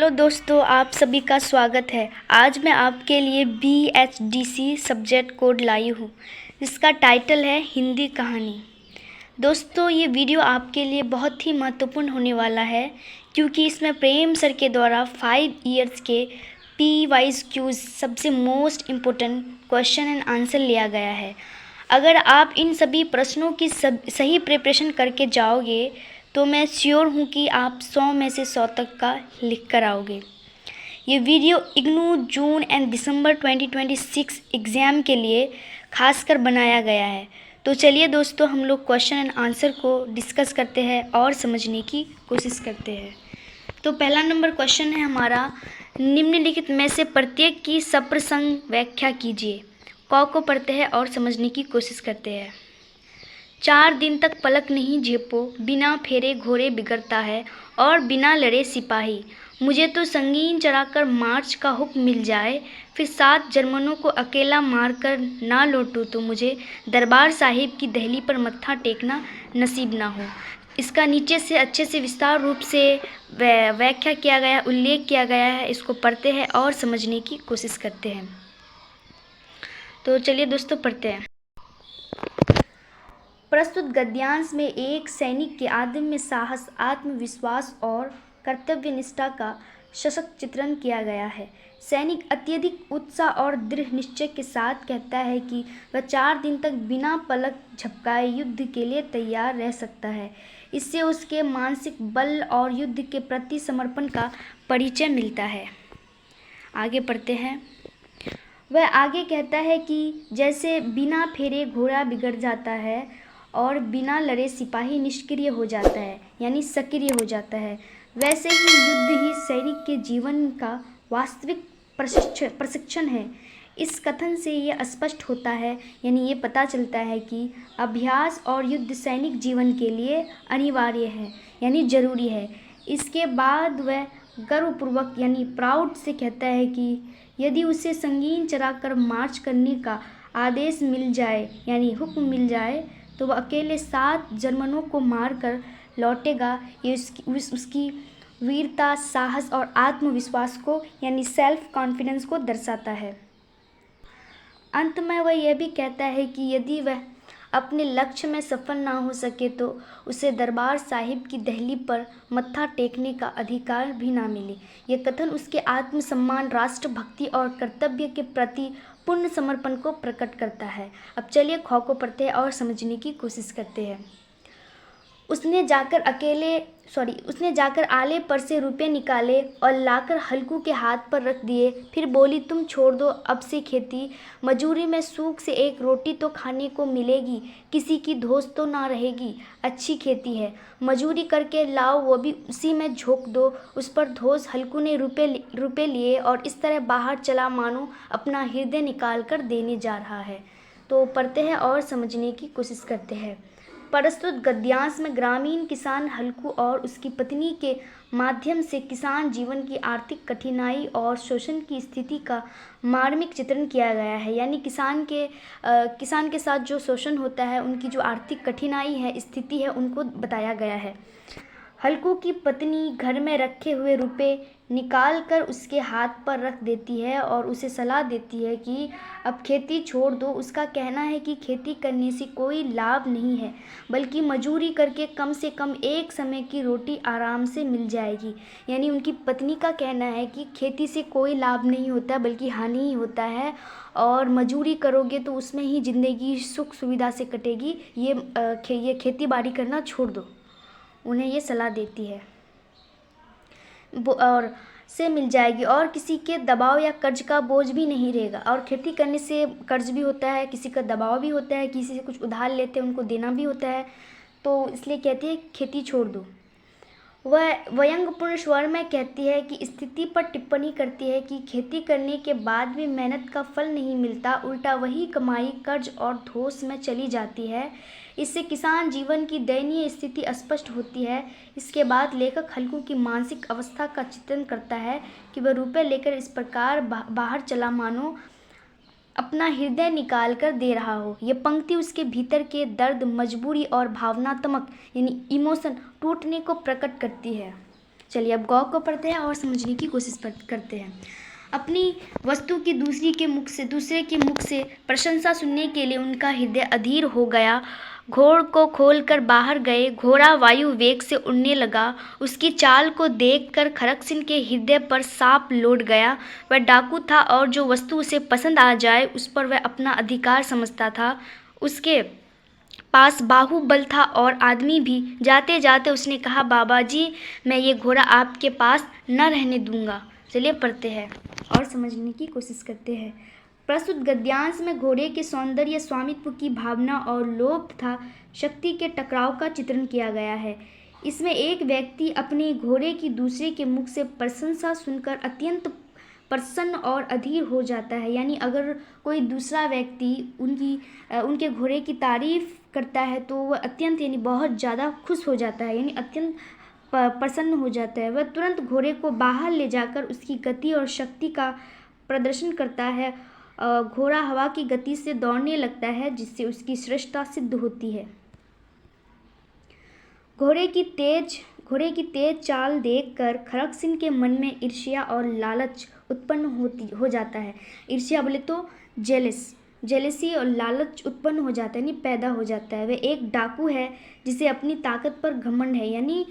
Hello दोस्तों, आप सभी का स्वागत है। आज मैं आपके लिए BHDC सब्जेक्ट कोड लाई हूँ, जिसका टाइटल है हिंदी कहानी। दोस्तों, ये वीडियो आपके लिए बहुत ही महत्वपूर्ण होने वाला है, क्योंकि इसमें प्रेम सर के द्वारा 5 इयर्स के PYQs सबसे most important question and answer लिया गया है। अगर आप इन सभी प्रश्नों की सही प्रिपरेशन करके जाओगे तो मैं श्योर हूँ कि आप 100 में से 100 तक का लिख कर आओगे। ये video IGNOU June and December 2026 exam के लिए खासकर बनाया गया है। तो चलिए दोस्तों, हम लोग क्वेश्चन एंड आंसर को डिस्कस करते हैं और समझने की कोशिश करते हैं। तो पहला नंबर क्वेश्चन है हमारा, निम्नलिखित में से प्रत्येक की सप्रसंग व्याख्या कीजिए। क को पढ़ते हैं और समझने की कोशिश करते हैं। 4 दिन तक पलक नहीं झेपो, बिना फेरे घोड़े बिगड़ता है और बिना लड़े सिपाही। मुझे तो संगीन चढ़ाकर मार्च का हुक्म मिल जाए, फिर 7 जर्मनों को अकेला मारकर ना लौटूं तो मुझे दरबार साहिब की दहली पर मत्था टेकना नसीब ना हो। इसका नीचे से अच्छे से विस्तार रूप से व्याख्या किया गया, उल्लेख किया गया है। इसको पढ़ते हैं और समझने की कोशिश करते हैं। तो चलिए दोस्तों, पढ़ते हैं। प्रस्तुत गद्यांश में एक सैनिक के आदम्य साहस, आत्मविश्वास और कर्तव्यनिष्ठा का सशक्त चित्रण किया गया है। सैनिक अत्यधिक उत्साह और दृढ़ निश्चय के साथ कहता है कि वह 4 दिन तक बिना पलक झपकाए युद्ध के लिए तैयार रह सकता है। इससे उसके मानसिक बल और युद्ध के प्रति समर्पण का परिचय मिलता है। आगे पढ़ते हैं। वह आगे कहता है कि जैसे बिना फेरे घोड़ा बिगड़ जाता है और बिना लड़े सिपाही निष्क्रिय हो जाता है, यानी सक्रिय हो जाता है, वैसे ही युद्ध ही सैनिक के जीवन का वास्तविक प्रशिक्षण है। इस कथन से ये स्पष्ट होता है, यानी ये पता चलता है कि अभ्यास और युद्ध सैनिक जीवन के लिए अनिवार्य है, यानी जरूरी है। इसके बाद वह गर्वपूर्वक यानी प्राउड से कहता है कि यदि उसे संगीन चढ़ाकर मार्च करने का आदेश मिल जाए, यानी हुक्म मिल जाए, तो वह अकेले 7 जर्मनों को मारकर लौटेगा। ये उसकी वीरता, साहस और आत्मविश्वास को, यानी सेल्फ कॉन्फिडेंस को दर्शाता है। अंत में वह यह भी कहता है कि यदि वह अपने लक्ष्य में सफल ना हो सके तो उसे दरबार साहिब की दहली पर मत्था टेकने का अधिकार भी ना मिले। यह कथन उसके आत्मसम्मान, राष्ट्रभक्ति और कर्तव्य के प्रति पूर्ण समर्पण को प्रकट करता है। अब चलिए ख को पढ़ते हैं और समझने की कोशिश करते हैं। उसने जाकर आले पर से रुपए निकाले और लाकर हल्कू के हाथ पर रख दिए। फिर बोली, तुम छोड़ दो अब से खेती, मजूरी में सूख से एक रोटी तो खाने को मिलेगी, किसी की धोस तो ना रहेगी। अच्छी खेती है, मजूरी करके लाओ, वो भी उसी में झोंक दो। उस पर धोस हल्कू ने रुपए लिए और इस तरह बाहर चला मानो अपना हृदय निकाल कर देने जा रहा है। तो पढ़ते हैं और समझने की कोशिश करते हैं। प्रस्तुत गद्यांश में ग्रामीण किसान हल्कू और उसकी पत्नी के माध्यम से किसान जीवन की आर्थिक कठिनाई और शोषण की स्थिति का मार्मिक चित्रण किया गया है, यानी किसान के साथ जो शोषण होता है, उनकी जो आर्थिक कठिनाई है, स्थिति है, उनको बताया गया है। हल्कू की पत्नी घर में रखे हुए रुपए निकाल कर उसके हाथ पर रख देती है और उसे सलाह देती है कि अब खेती छोड़ दो। उसका कहना है कि खेती करने से कोई लाभ नहीं है, बल्कि मजूरी करके कम से कम एक समय की रोटी आराम से मिल जाएगी। यानी उनकी पत्नी का कहना है कि खेती से कोई लाभ नहीं होता, बल्कि हानि ही होता है, और मजूरी करोगे तो उसमें ही ज़िंदगी सुख सुविधा से कटेगी। ये खेती बाड़ी करना छोड़ दो, उन्हें ये सलाह देती है, और से मिल जाएगी और किसी के दबाव या कर्ज का बोझ भी नहीं रहेगा। और खेती करने से कर्ज भी होता है, किसी का दबाव भी होता है, किसी से कुछ उधार लेते हैं उनको देना भी होता है, तो इसलिए कहती है खेती छोड़ दो। वह व्यंग्यपूर्ण स्वर में कहती है कि स्थिति पर टिप्पणी करती है कि खेती करने के बाद भी मेहनत का फल नहीं मिलता, उल्टा वही कमाई कर्ज और धोस में चली जाती है। इससे किसान जीवन की दयनीय स्थिति स्पष्ट होती है। इसके बाद लेखक हल्कू की मानसिक अवस्था का चित्रण करता है कि वह रुपए लेकर इस प्रकार बाहर चला मानो अपना हृदय निकाल कर दे रहा हो। ये पंक्ति उसके भीतर के दर्द, मजबूरी और भावनात्मक यानी इमोशन टूटने को प्रकट करती है। चलिए अब गौ को पढ़ते हैं और समझने की कोशिश करते हैं। अपनी वस्तु की दूसरे के मुख से प्रशंसा सुनने के लिए उनका हृदय अधीर हो गया। घोड़ को खोलकर बाहर गए। घोड़ा वायु वेग से उड़ने लगा। उसकी चाल को देखकर खरक सिंह के हृदय पर सांप लौट गया। वह डाकू था और जो वस्तु उसे पसंद आ जाए उस पर वह अपना अधिकार समझता था। उसके पास बाहुबल था और आदमी भी। जाते जाते उसने कहा, बाबा जी, मैं ये घोड़ा आपके पास न रहने दूंगा। चलिए पढ़ते हैं और समझने की कोशिश करते हैं। प्रस्तुत गद्यांश में घोड़े के सौंदर्य, स्वामित्व की भावना और लोभ तथा शक्ति के टकराव का चित्रण किया गया है। इसमें एक व्यक्ति अपने घोड़े की दूसरे के मुख से प्रशंसा सुनकर अत्यंत प्रसन्न और अधीर हो जाता है। यानी अगर कोई दूसरा व्यक्ति उनके घोड़े की तारीफ करता है तो वह अत्यंत यानी बहुत ज़्यादा खुश हो जाता है, यानी अत्यंत प्रसन्न हो जाता है। वह तुरंत घोड़े को बाहर ले जाकर उसकी गति और शक्ति का प्रदर्शन करता है। घोड़ा हवा की गति से दौड़ने लगता है जिससे उसकी श्रेष्ठता सिद्ध होती है। घोड़े की तेज चाल देखकर खरक सिंह के मन में ईर्ष्या और लालच उत्पन्न हो जाता है। ईर्ष्या बोले तो जेलेसी और लालच उत्पन्न हो जाता है, यानी पैदा हो जाता है। वह एक डाकू है जिसे अपनी ताकत पर घमंड है, यानी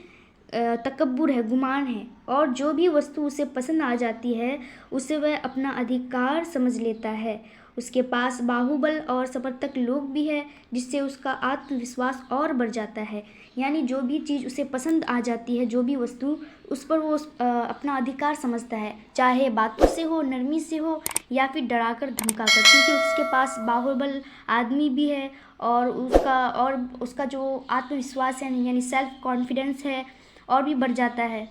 तकब्बुर है, गुमान है, और जो भी वस्तु उसे पसंद आ जाती है उसे वह अपना अधिकार समझ लेता है। उसके पास बाहुबल और समर्थक लोग भी है जिससे उसका आत्मविश्वास और बढ़ जाता है। यानी जो भी चीज़ उसे पसंद आ जाती है, जो भी वस्तु, उस पर वो अपना अधिकार समझता है, चाहे बातों से हो, नरमी से हो, या फिर डराकर धमकाकर, क्योंकि उसके पास बाहुबल आदमी भी है और उसका जो आत्मविश्वास है यानी सेल्फ कॉन्फिडेंस है और भी बढ़ जाता है।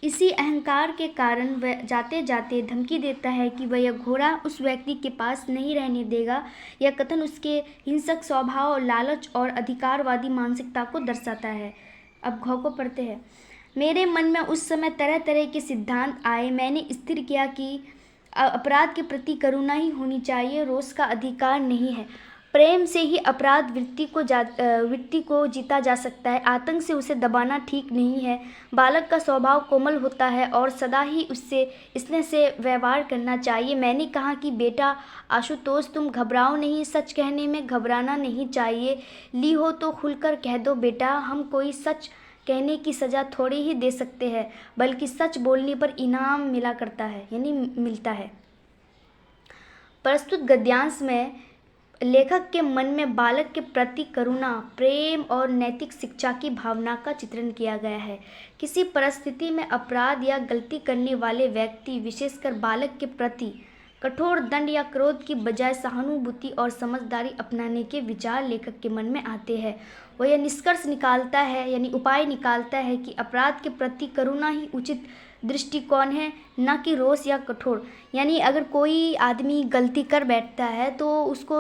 इसी अहंकार के कारण वह जाते जाते धमकी देता है कि वह यह घोड़ा उस व्यक्ति के पास नहीं रहने देगा। यह कथन उसके हिंसक स्वभाव, लालच और अधिकारवादी मानसिकता को दर्शाता है। अब घ को पढ़ते हैं। मेरे मन में उस समय तरह तरह के सिद्धांत आए। मैंने स्थिर किया कि अपराध के प्रति करुणा ही होनी चाहिए, रोष का अधिकार नहीं है। प्रेम से ही अपराध वृत्ति को जीता जा सकता है, आतंक से उसे दबाना ठीक नहीं है। बालक का स्वभाव कोमल होता है और सदा ही उससे स्नेह से व्यवहार करना चाहिए। मैंने कहा कि बेटा आशुतोष, तुम घबराओ नहीं, सच कहने में घबराना नहीं चाहिए। ली हो तो खुलकर कह दो बेटा, हम कोई सच कहने की सज़ा थोड़ी ही दे सकते हैं, बल्कि सच बोलने पर इनाम मिला करता है, यानी मिलता है। प्रस्तुत गद्यांश में लेखक के मन में बालक के प्रति करुणा, प्रेम और नैतिक शिक्षा की भावना का चित्रण किया गया है। किसी परिस्थिति में अपराध या गलती करने वाले व्यक्ति, विशेषकर बालक के प्रति कठोर दंड या क्रोध की बजाय सहानुभूति और समझदारी अपनाने के विचार लेखक के मन में आते हैं। वह यह निष्कर्ष निकालता है, यानी उपाय निकालता है कि अपराध के प्रति करुणा ही उचित दृष्टिकोण है, न कि रोष या कठोर। यानी अगर कोई आदमी गलती कर बैठता है तो उसको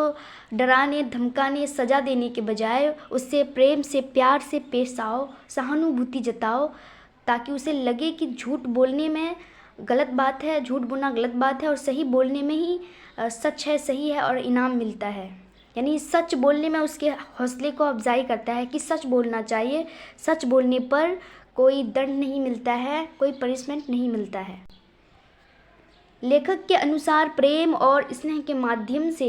डराने, धमकाने, सज़ा देने के बजाय उससे प्रेम से, प्यार से पेश आओ, सहानुभूति जताओ, ताकि उसे लगे कि झूठ बोलने में गलत बात है, झूठ बोलना गलत बात है और सही बोलने में ही सच है, सही है और इनाम मिलता है। यानी सच बोलने में उसके हौसले को अफजाई करता है कि सच बोलना चाहिए, सच बोलने पर कोई दंड नहीं मिलता है, कोई पनिशमेंट नहीं मिलता है। लेखक के अनुसार प्रेम और स्नेह के माध्यम से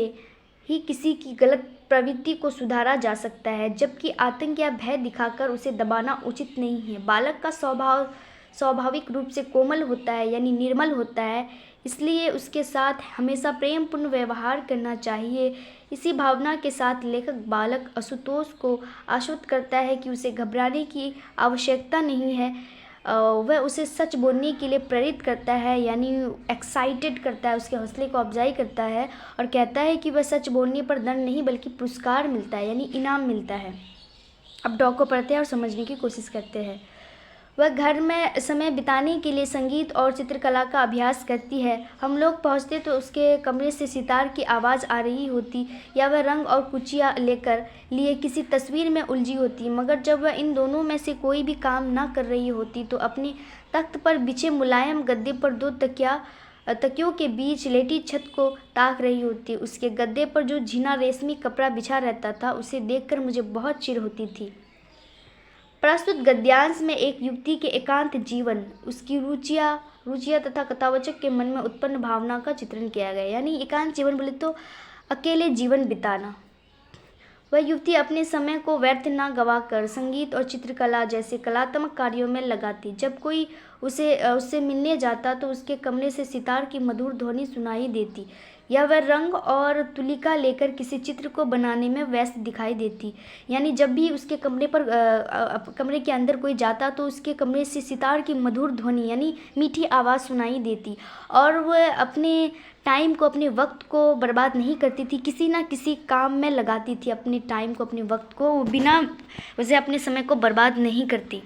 ही किसी की गलत प्रवृत्ति को सुधारा जा सकता है, जबकि आतंक या भय दिखाकर उसे दबाना उचित नहीं है। बालक का स्वभाव स्वाभाविक रूप से कोमल होता है, यानी निर्मल होता है, इसलिए उसके साथ हमेशा प्रेमपूर्ण व्यवहार करना चाहिए। इसी भावना के साथ लेखक बालक आशुतोष को आश्वस्त करता है कि उसे घबराने की आवश्यकता नहीं है। वह उसे सच बोलने के लिए प्रेरित करता है, यानी एक्साइटेड करता है, उसके हौसले को अफजाई करता है और कहता है कि वह सच बोलने पर दंड नहीं बल्कि पुरस्कार मिलता है, यानी इनाम मिलता है। अब डॉग को पढ़ते हैं और समझने की कोशिश करते हैं। वह घर में समय बिताने के लिए संगीत और चित्रकला का अभ्यास करती है। हम लोग पहुँचते तो उसके कमरे से सितार की आवाज़ आ रही होती या वह रंग और कुचिया लिए किसी तस्वीर में उलझी होती, मगर जब वह इन दोनों में से कोई भी काम ना कर रही होती तो अपनी तख्त पर बिछे मुलायम गद्दे पर दो तकियों के बीच लेटी छत को ताक रही होती। उसके गद्दे पर जो झीना रेशमी कपड़ा बिछा रहता था उसे देखकर मुझे बहुत चिढ़ होती थी। प्रस्तुत गद्यांश में एक युवती के एकांत जीवन, उसकी रुचियाँ तथा कथावाचक के मन में उत्पन्न भावना का चित्रण किया गया है। यानी एकांत जीवन बोले तो अकेले जीवन बिताना। वह युवती अपने समय को व्यर्थ न गवाकर संगीत और चित्रकला जैसे कलात्मक कार्यों में लगाती। जब कोई उससे मिलने जाता तो उसके कमरे से सितार की मधुर ध्वनि सुनाई देती, या वह रंग और तुलिका लेकर किसी चित्र को बनाने में व्यस्त दिखाई देती। यानी जब भी उसके कमरे के अंदर कोई जाता तो उसके कमरे से सितार की मधुर ध्वनि यानी मीठी आवाज़ सुनाई देती, और वह अपने टाइम को, अपने वक्त को बर्बाद नहीं करती थी, किसी ना किसी काम में लगाती थी अपने टाइम को, अपने वक्त को, बिना वजह अपने समय को बर्बाद नहीं करती।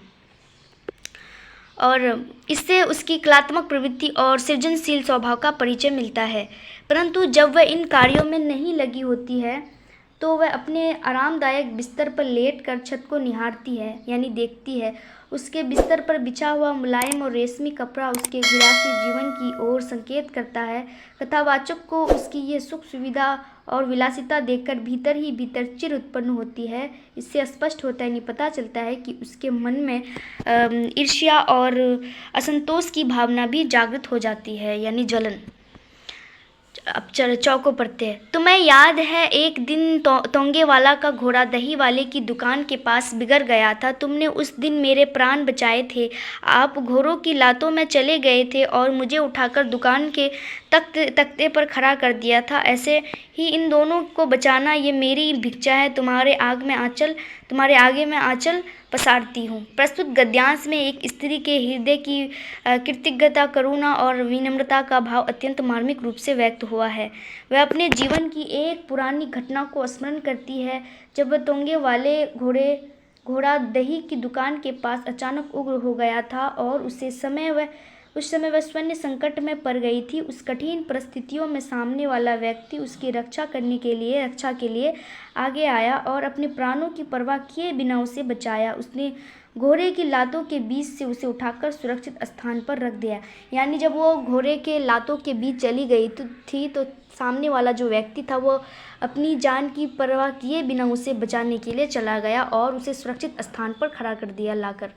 और इससे उसकी कलात्मक प्रवृत्ति और सृजनशील स्वभाव का परिचय मिलता है। परंतु जब वह इन कार्यों में नहीं लगी होती है तो वह अपने आरामदायक बिस्तर पर लेटकर छत को निहारती है, यानी देखती है। उसके बिस्तर पर बिछा हुआ मुलायम और रेशमी कपड़ा उसके विलासी जीवन की ओर संकेत करता है। कथावाचक को उसकी ये सुख सुविधा और विलासिता देखकर भीतर ही भीतर चिढ़ उत्पन्न होती है। इससे स्पष्ट होता है, नहीं पता चलता है कि उसके मन में ईर्ष्या और असंतोष की भावना भी जागृत हो जाती है, यानी जलन। अब चौको पढ़ते हैं। तुम्हें याद है एक दिन तोंगे वाला का घोड़ा दही वाले की दुकान के पास बिगड़ गया था। तुमने उस दिन मेरे प्राण बचाए थे। आप घोड़ों की लातों में चले गए थे और मुझे उठाकर दुकान के तख्ते पर खड़ा कर दिया था। ऐसे ही इन दोनों को बचाना ये मेरी भिक्षा है। तुम्हारे आगे मैं आंचल पसारती हूँ। प्रस्तुत गद्यांश में एक स्त्री के हृदय की कृतज्ञता, करुणा और विनम्रता का भाव अत्यंत मार्मिक रूप से व्यक्त हुआ है। वह अपने जीवन की एक पुरानी घटना को स्मरण करती है, जब वह तोंगे वाले घोड़ा दही की दुकान के पास अचानक उग्र हो गया था और उस समय वह स्वयं संकट में पड़ गई थी। उस कठिन परिस्थितियों में सामने वाला व्यक्ति उसकी रक्षा के लिए आगे आया और अपने प्राणों की परवाह किए बिना उसे बचाया। उसने घोड़े की लातों के बीच से उसे उठाकर सुरक्षित स्थान पर रख दिया। यानी जब वो घोड़े के लातों के बीच चली गई तो सामने वाला जो व्यक्ति था वो अपनी जान की परवाह किए बिना उसे बचाने के लिए चला गया और उसे सुरक्षित स्थान पर खड़ा कर दिया लाकर।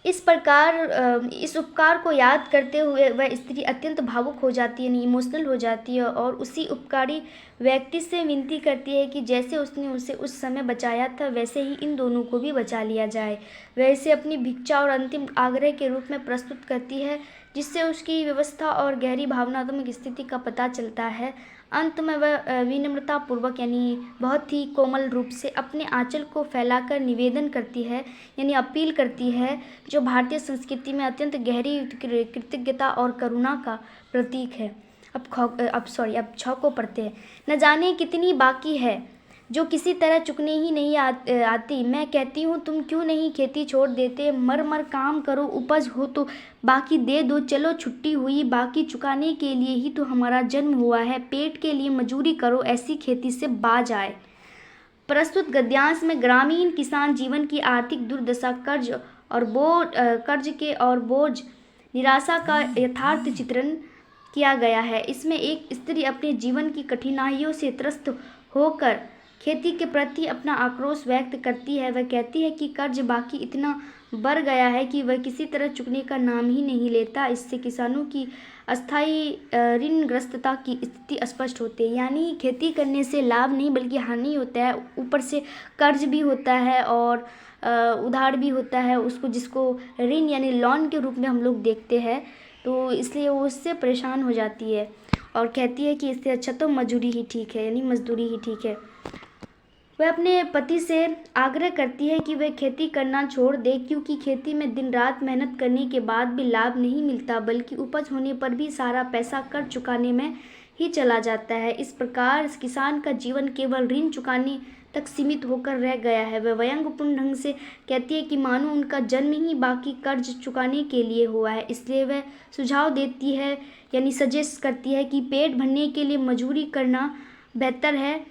इस उपकार को याद करते हुए वह स्त्री अत्यंत भावुक हो जाती है, इमोशनल हो जाती है और उसी उपकारी व्यक्ति से विनती करती है कि जैसे उसने उसे उस समय बचाया था वैसे ही इन दोनों को भी बचा लिया जाए। वह इसे अपनी भिक्षा और अंतिम आग्रह के रूप में प्रस्तुत करती है, जिससे उसकी व्यवस्था और गहरी भावनात्मक स्थिति का पता चलता है। अंत में वह विनम्रतापूर्वक यानी बहुत ही कोमल रूप से अपने आंचल को फैलाकर निवेदन करती है, यानी अपील करती है, जो भारतीय संस्कृति में अत्यंत गहरी कृतज्ञता और करुणा का प्रतीक है। अब छ को पढ़ते हैं। न जाने कितनी बाकी है जो किसी तरह चुकने ही नहीं आती। मैं कहती हूँ तुम क्यों नहीं खेती छोड़ देते, मर काम करो, उपज हो तो बाकी दे दो। चलो छुट्टी हुई, बाकी चुकाने के लिए ही तो हमारा जन्म हुआ है। पेट के लिए मजूरी करो, ऐसी खेती से बाज आए। प्रस्तुत गद्यांश में ग्रामीण किसान जीवन की आर्थिक दुर्दशा, कर्ज के बोझ, निराशा का यथार्थ चित्रण किया गया है। इसमें एक स्त्री अपने जीवन की कठिनाइयों से त्रस्त होकर खेती के प्रति अपना आक्रोश व्यक्त करती है। वह कहती है कि कर्ज बाकी इतना बढ़ गया है कि वह किसी तरह चुकने का नाम ही नहीं लेता। इससे किसानों की अस्थायी ऋणग्रस्तता की स्थिति स्पष्ट होती है। यानी खेती करने से लाभ नहीं बल्कि हानि होता है, ऊपर से कर्ज भी होता है और उधार भी होता है, जिसको ऋण यानी लोन के रूप में हम लोग देखते हैं। तो इसलिए वो उससे परेशान हो जाती है और कहती है कि इससे अच्छा तो मजदूरी ही ठीक है, यानी मजदूरी ही ठीक है। वह अपने पति से आग्रह करती है कि वह खेती करना छोड़ दे, क्योंकि खेती में दिन रात मेहनत करने के बाद भी लाभ नहीं मिलता, बल्कि उपज होने पर भी सारा पैसा कर्ज चुकाने में ही चला जाता है। इस प्रकार किसान का जीवन केवल ऋण चुकाने तक सीमित होकर रह गया है। वह व्यंग्यपूर्ण ढंग से कहती है कि मानो उनका जन्म ही बाकी कर्ज चुकाने के लिए हुआ है। इसलिए वह सुझाव देती है, यानी सजेस्ट करती है कि पेट भरने के लिए मजूरी करना बेहतर है,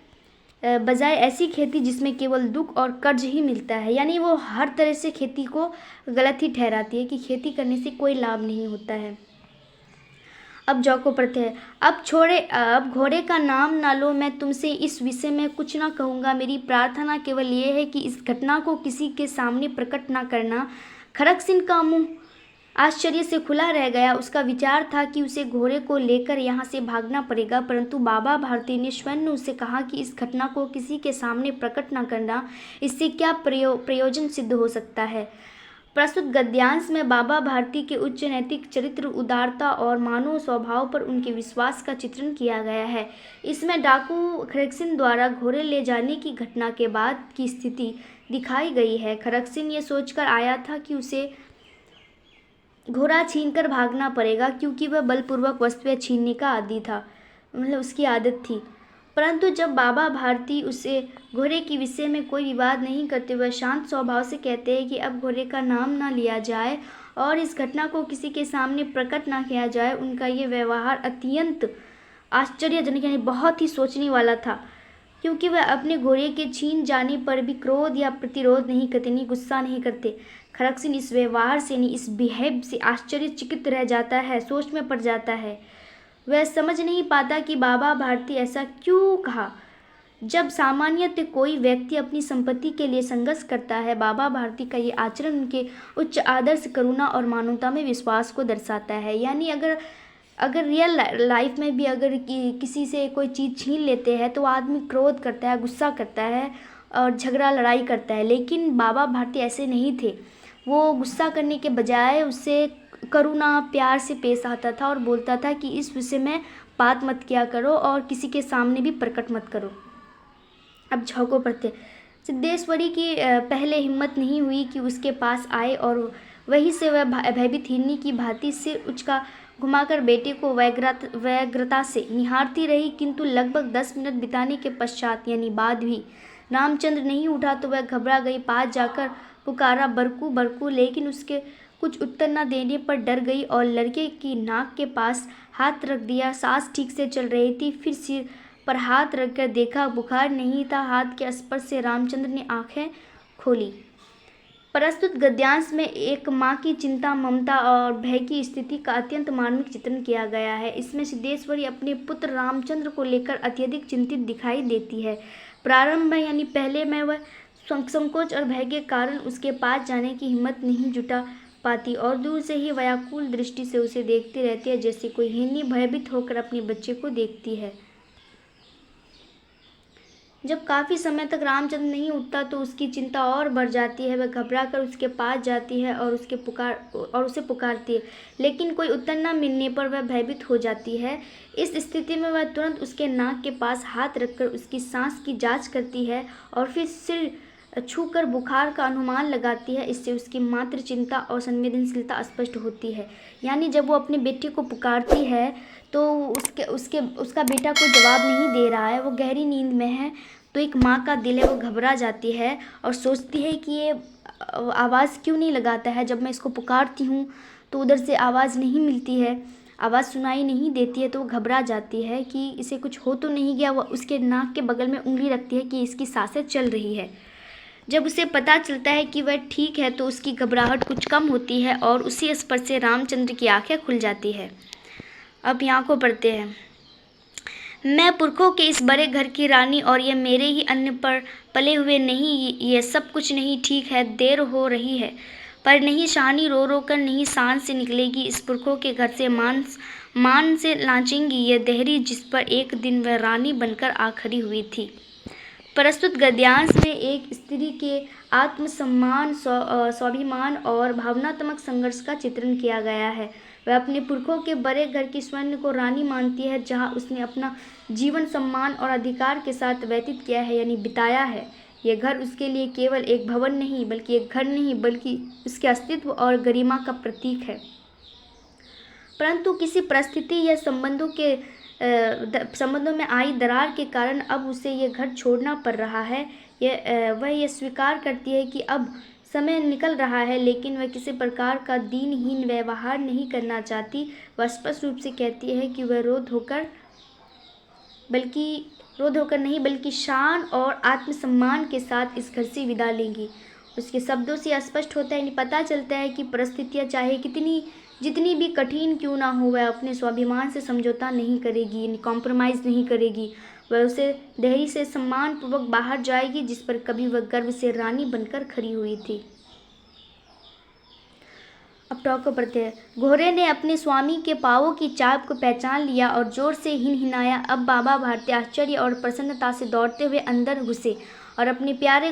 बजाय ऐसी खेती जिसमें केवल दुख और कर्ज ही मिलता है। यानी वो हर तरह से खेती को गलत ही ठहराती है कि खेती करने से कोई लाभ नहीं होता है। अब जौको पढ़ते हैं। अब घोड़े का नाम ना लो, मैं तुमसे इस विषय में कुछ ना कहूँगा। मेरी प्रार्थना केवल ये है कि इस घटना को किसी के सामने प्रकट ना करना। खड़ग सिंह का मुंह आश्चर्य से खुला रह गया। उसका विचार था कि उसे घोड़े को लेकर यहाँ से भागना पड़ेगा, परंतु बाबा भारती ने स्वयं उससे कहा कि इस घटना को किसी के सामने प्रकट न करना। इससे क्या प्रयोजन सिद्ध हो सकता है। प्रस्तुत गद्यांश में बाबा भारती के उच्च नैतिक चरित्र, उदारता और मानव स्वभाव पर उनके विश्वास का चित्रण किया गया है। इसमें डाकू खड़ग सिंह द्वारा घोड़े ले जाने की घटना के बाद की स्थिति दिखाई गई है। खड़ग सिंह ये सोचकर आया था कि उसे घोड़ा छीनकर भागना पड़ेगा, क्योंकि वह बलपूर्वक वस्तुएं छीनने का आदी था, मतलब उसकी आदत थी। परंतु जब बाबा भारती उसे घोड़े के विषय में कोई विवाद नहीं करते हुए शांत स्वभाव से कहते हैं कि अब घोड़े का नाम ना लिया जाए और इस घटना को किसी के सामने प्रकट ना किया जाए, उनका ये व्यवहार अत्यंत आश्चर्यजनक यानी बहुत ही सोचने वाला था, क्योंकि वह अपने घोड़े के छीन जाने पर भी क्रोध या प्रतिरोध नहीं करते, नहीं गुस्सा नहीं करते। खड़ग सिंह इस व्यवहार से, नहीं इस बिहेव से आश्चर्यचकित रह जाता है, सोच में पड़ जाता है। वह समझ नहीं पाता कि बाबा भारती ऐसा क्यों कहा। जब सामान्यतः कोई व्यक्ति अपनी संपत्ति के लिए संघर्ष करता है, बाबा भारती का ये आचरण उनके उच्च आदर्श, करुणा और मानवता में विश्वास को दर्शाता है। यानी अगर रियल लाइफ में भी अगर किसी से कोई चीज़ छीन लेते हैं तो आदमी क्रोध करता है, गुस्सा करता है और झगड़ा लड़ाई करता है, लेकिन बाबा भारती ऐसे नहीं थे। वो गुस्सा करने के बजाय उससे करुणा, प्यार से पेश आता था और बोलता था कि इस विषय में बात मत किया करो और किसी के सामने भी प्रकट मत करो। अब झोंको पढ़ते। सिद्धेश्वरी की पहले हिम्मत नहीं हुई कि उसके पास आए और वहीं से वह भयभीत हिरनी की भांति सिर उचका घुमाकर बेटे को व्यग्रता से निहारती रही, किंतु लगभग 10 मिनट बिताने के पश्चात यानी बाद भी रामचंद्र नहीं उठा तो वह घबरा गई। पास जाकर पुकारा, बरकू बरकू, लेकिन उसके कुछ उत्तर न देने पर डर गई और लड़के की नाक के पास हाथ रख दिया। सांस ठीक से चल रही थी। फिर सिर पर हाथ रखकर देखा, बुखार नहीं था। हाथ के स्पर्श से रामचंद्र ने आंखें खोली। प्रस्तुत गद्यांश में एक माँ की चिंता, ममता और भय की स्थिति का अत्यंत मार्मिक चित्रण किया गया है। इसमें सिद्धेश्वरी अपने पुत्र रामचंद्र को लेकर अत्यधिक चिंतित दिखाई देती है। प्रारंभ में यानी पहले में वह संकोच और भय के कारण उसके पास जाने की हिम्मत नहीं जुटा पाती और दूर से ही व्याकुल दृष्टि से उसे देखती रहती है, जैसे कोई हिरनी भयभीत होकर अपने बच्चे को देखती है। जब काफ़ी समय तक रामचंद्र नहीं उठता तो उसकी चिंता और बढ़ जाती है। वह घबराकर उसके पास जाती है और उसे पुकारती है, लेकिन कोई उत्तर न मिलने पर वह भयभीत हो जाती है। इस स्थिति में वह तुरंत उसके नाक के पास हाथ रखकर उसकी सांस की जांच करती है और फिर सिर छूकर बुखार का अनुमान लगाती है। इससे उसकी मात्र चिंता और संवेदनशीलता स्पष्ट होती है। यानी जब वो अपने बेटे को पुकारती है तो उसका बेटा कोई जवाब नहीं दे रहा है, वो गहरी नींद में है। तो एक माँ का दिल है, वो घबरा जाती है और सोचती है कि ये आवाज़ क्यों नहीं लगाता है। जब मैं इसको पुकारती हूँ तो उधर से आवाज़ नहीं मिलती है, आवाज़ सुनाई नहीं देती है। तो वो घबरा जाती है कि इसे कुछ हो तो नहीं गया। वह उसके नाक के बगल में उंगली रखती है कि इसकी सांसें चल रही है। जब उसे पता चलता है कि वह ठीक है तो उसकी घबराहट कुछ कम होती है और उसी स्पर्श से रामचंद्र की आंखें खुल जाती है। अब यहाँ को पढ़ते हैं। मैं पुरखों के इस बड़े घर की रानी और ये मेरे ही अन्न पर पले हुए नहीं, ये सब कुछ नहीं ठीक है। देर हो रही है पर नहीं शानी रो रो कर नहीं सांस से निकलेगी। इस पुरखों के घर से मान से लांचेंगी ये देहरी, जिस पर एक दिन वह रानी बनकर आ खड़ी हुई थी। प्रस्तुत गद्यांश में एक स्त्री के आत्मसम्मान, स्वाभिमान और भावनात्मक संघर्ष का चित्रण किया गया है। वह अपने पुरखों के बड़े घर की स्वर्ण को रानी मानती है, जहां उसने अपना जीवन सम्मान और अधिकार के साथ व्यतीत किया है यानी बिताया है। यह घर उसके लिए केवल एक भवन नहीं बल्कि एक घर नहीं बल्कि उसके अस्तित्व और गरिमा का प्रतीक है। परंतु किसी परिस्थिति या संबंधों में आई दरार के कारण अब उसे ये घर छोड़ना पड़ रहा है। वह ये स्वीकार करती है कि अब समय निकल रहा है, लेकिन वह किसी प्रकार का दीनहीन व्यवहार नहीं करना चाहती। वह स्पष्ट रूप से कहती है कि वह रोध होकर नहीं बल्कि शान और आत्मसम्मान के साथ इस घर से विदा लेंगी। उसके शब्दों से स्पष्ट होता है, यानी पता चलता है कि परिस्थितियाँ चाहे जितनी भी कठिन क्यों ना हो, वह अपने स्वाभिमान से समझौता नहीं करेगी, यानी कॉम्प्रोमाइज़ नहीं करेगी। वह उसे धैर्य से सम्मानपूर्वक बाहर जाएगी, जिस पर कभी वह गर्व से रानी बनकर खड़ी हुई थी। अब टॉक को पढ़ते हैं। घोड़े ने अपने स्वामी के पाँवों की चाप को पहचान लिया और जोर से हिनहिनाया। अब बाबा भारती आश्चर्य और प्रसन्नता से दौड़ते हुए अंदर घुसे और अपने प्यारे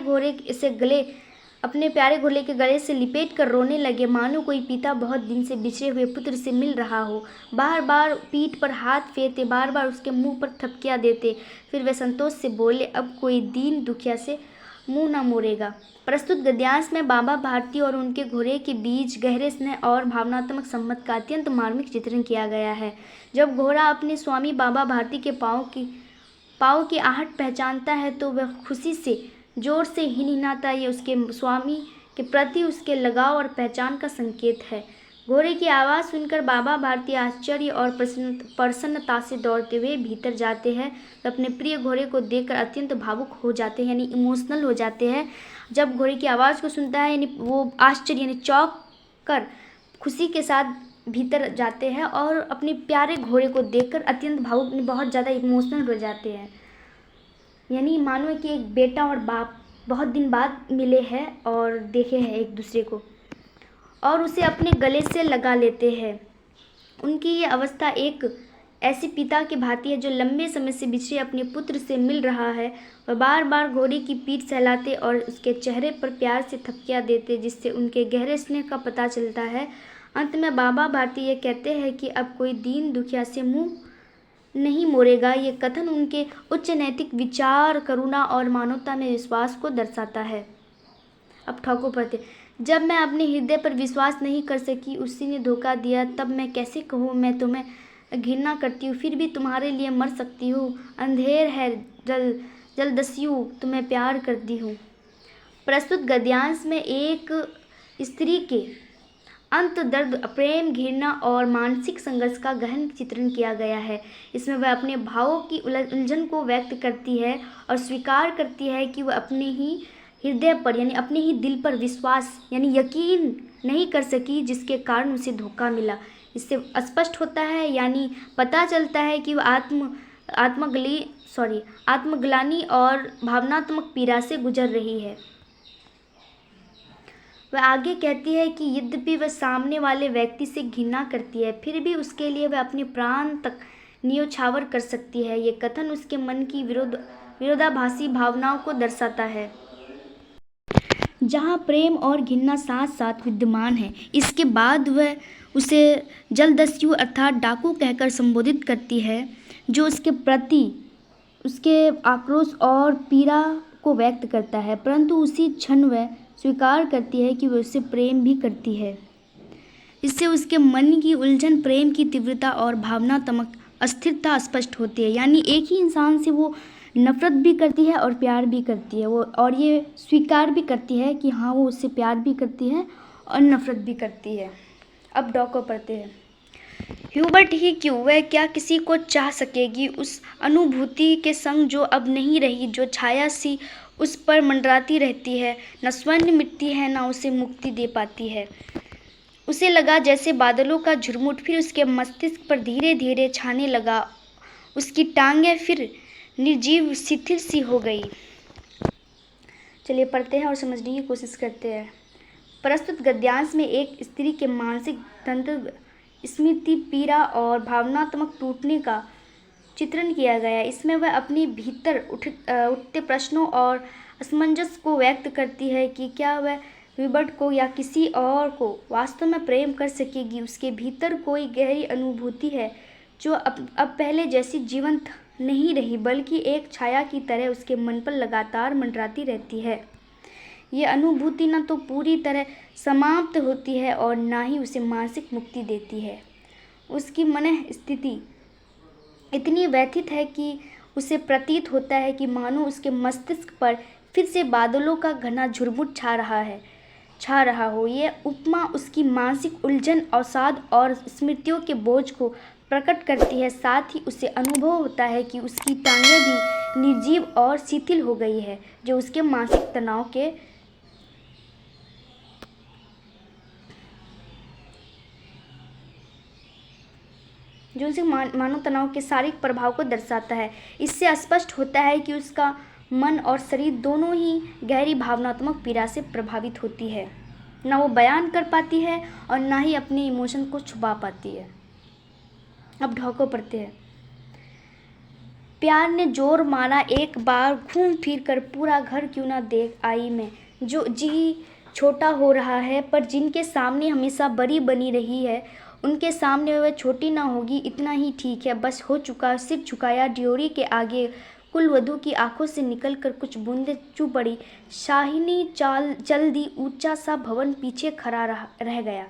घोड़े के गले से लिपेट कर रोने लगे, मानो कोई पिता बहुत दिन से बिछड़े हुए पुत्र से मिल रहा हो। बार बार पीठ पर हाथ फेरते, बार बार उसके मुंह पर थपकियां देते। फिर वे संतोष से बोले, अब कोई दीन दुखिया से मुंह न मोड़ेगा। प्रस्तुत गद्यांश में बाबा भारती और उनके घोड़े के बीच गहरे स्नेह और भावनात्मक संबंध का अत्यंत मार्मिक चित्रण किया गया है। जब घोड़ा अपने स्वामी बाबा भारती के पाँव की आहट पहचानता है तो वह खुशी से जोर से हिनहिनाता है। ये उसके स्वामी के प्रति उसके लगाव और पहचान का संकेत है। घोड़े की आवाज़ सुनकर बाबा भारती आश्चर्य और प्रसन्नता से दौड़ते हुए भीतर जाते हैं। तो अपने प्रिय घोड़े को देखकर अत्यंत भावुक हो जाते हैं, यानी इमोशनल हो जाते हैं। जब घोड़े की आवाज़ को सुनता है, यानी वो आश्चर्य यानी चौंक कर खुशी के साथ भीतर जाते हैं और अपने प्यारे घोड़े को देखकर अत्यंत भावुक, बहुत ज़्यादा इमोशनल हो जाते हैं। यानी मानो कि एक बेटा और बाप बहुत दिन बाद मिले हैं और देखे हैं एक दूसरे को, और उसे अपने गले से लगा लेते हैं। उनकी ये अवस्था एक ऐसे पिता की भांति है जो लंबे समय से बिछड़े अपने पुत्र से मिल रहा है। वह बार बार घोड़े की पीठ सहलाते और उसके चेहरे पर प्यार से थपकियां देते, जिससे उनके गहरे स्नेह का पता चलता है। अंत में बाबा भारती ये कहते हैं कि अब कोई दीन दुखिया से मुंह नहीं मोड़ेगा। ये कथन उनके उच्च नैतिक विचार, करुणा और मानवता में विश्वास को दर्शाता है। अब ठाकुर पढ़ते, जब मैं अपने हृदय पर विश्वास नहीं कर सकी, उसी ने धोखा दिया, तब मैं कैसे कहूँ मैं तुम्हें घृणा करती हूँ, फिर भी तुम्हारे लिए मर सकती हूँ। अंधेर है, जलदस्यु तुम्हें प्यार करती हूँ। प्रस्तुत गद्यांश में एक स्त्री के अंत दर्द, प्रेम, घृणा और मानसिक संघर्ष का गहन चित्रण किया गया है। इसमें वह अपने भावों की उलझन को व्यक्त करती है और स्वीकार करती है कि वह अपने ही हृदय पर, यानी अपने ही दिल पर विश्वास यानी यकीन नहीं कर सकी, जिसके कारण उसे धोखा मिला। इससे स्पष्ट होता है, यानी पता चलता है कि वह आत्मग्लानि और भावनात्मक पीड़ा से गुजर रही है। वह आगे कहती है कि यद्यपि वह सामने वाले व्यक्ति से घृणा करती है, फिर भी उसके लिए वह अपने प्राण तक न्योछावर कर सकती है। ये कथन उसके मन की विरोधाभासी भावनाओं को दर्शाता है, जहाँ प्रेम और घृणा साथ साथ विद्यमान है। इसके बाद वह उसे जलदस्यु अर्थात डाकू कहकर संबोधित करती है, जो उसके प्रति उसके आक्रोश और पीड़ा को व्यक्त करता है, परंतु उसी क्षण वह स्वीकार करती है कि वह उससे प्रेम भी करती है। इससे उसके मन की उलझन, प्रेम की तीव्रता और भावनात्मक अस्थिरता स्पष्ट होती है। यानी एक ही इंसान से वो नफरत भी करती है और प्यार भी करती है, वो और ये स्वीकार भी करती है कि हाँ वो उससे प्यार भी करती है और नफरत भी करती है। अब डॉ को पढ़ते हैं। ह्यूबर्ट ही क्यों, वह क्या किसी को चाह सकेगी उस अनुभूति के संग जो अब नहीं रही, जो छाया सी उस पर मंडराती रहती है, न स्वर्ण मिटती है, न उसे मुक्ति दे पाती है। उसे लगा जैसे बादलों का झुरमुट फिर उसके मस्तिष्क पर धीरे धीरे छाने लगा। उसकी टांगें फिर निर्जीव शिथिल सी हो गई। चलिए पढ़ते हैं और समझने की कोशिश करते हैं। प्रस्तुत गद्यांश में एक स्त्री के मानसिक तंत्र, स्मृति, पीड़ा और भावनात्मक टूटने का चित्रण किया गया है। इसमें वह अपने भीतर उठते प्रश्नों और असमंजस को व्यक्त करती है कि क्या वह ह्यूबर्ट को या किसी और को वास्तव में प्रेम कर सकेगी। उसके भीतर कोई गहरी अनुभूति है जो अब पहले जैसी जीवंत नहीं रही, बल्कि एक छाया की तरह उसके मन पर लगातार मंडराती रहती है। ये अनुभूति न तो पूरी तरह समाप्त होती है और ना ही उसे मानसिक मुक्ति देती है। उसकी मन स्थिति इतनी व्यथित है कि उसे प्रतीत होता है कि मानो उसके मस्तिष्क पर फिर से बादलों का घना झुरमुट छा रहा हो। ये उपमा उसकी मानसिक उलझन, अवसाद और स्मृतियों के बोझ को प्रकट करती है। साथ ही उसे अनुभव होता है कि उसकी टांगें भी निर्जीव और शिथिल हो गई है, जो उसके मानसिक तनाव के जो उसे मानव तनाव के शारीरिक प्रभाव को दर्शाता है। इससे स्पष्ट होता है कि उसका मन और शरीर दोनों ही गहरी भावनात्मक पीड़ा से प्रभावित होती है। ना वो बयान कर पाती है और ना ही अपने इमोशन को छुपा पाती है। अब ढौको पढ़ते हैं। प्यार ने जोर मारा एक बार, घूम फिर कर पूरा घर क्यों ना देख आई मैं। जो जी छोटा हो रहा है, पर जिनके सामने हमेशा बड़ी बनी रही है, उनके सामने वह छोटी ना होगी, इतना ही ठीक है। बस हो चुका, सिर झुकाया ड्योरी के आगे, कुलवधू की आंखों से निकल कर कुछ बूंदें चू पड़ी। शाहिनी चल दी, ऊंचा सा भवन पीछे खड़ा रह गया।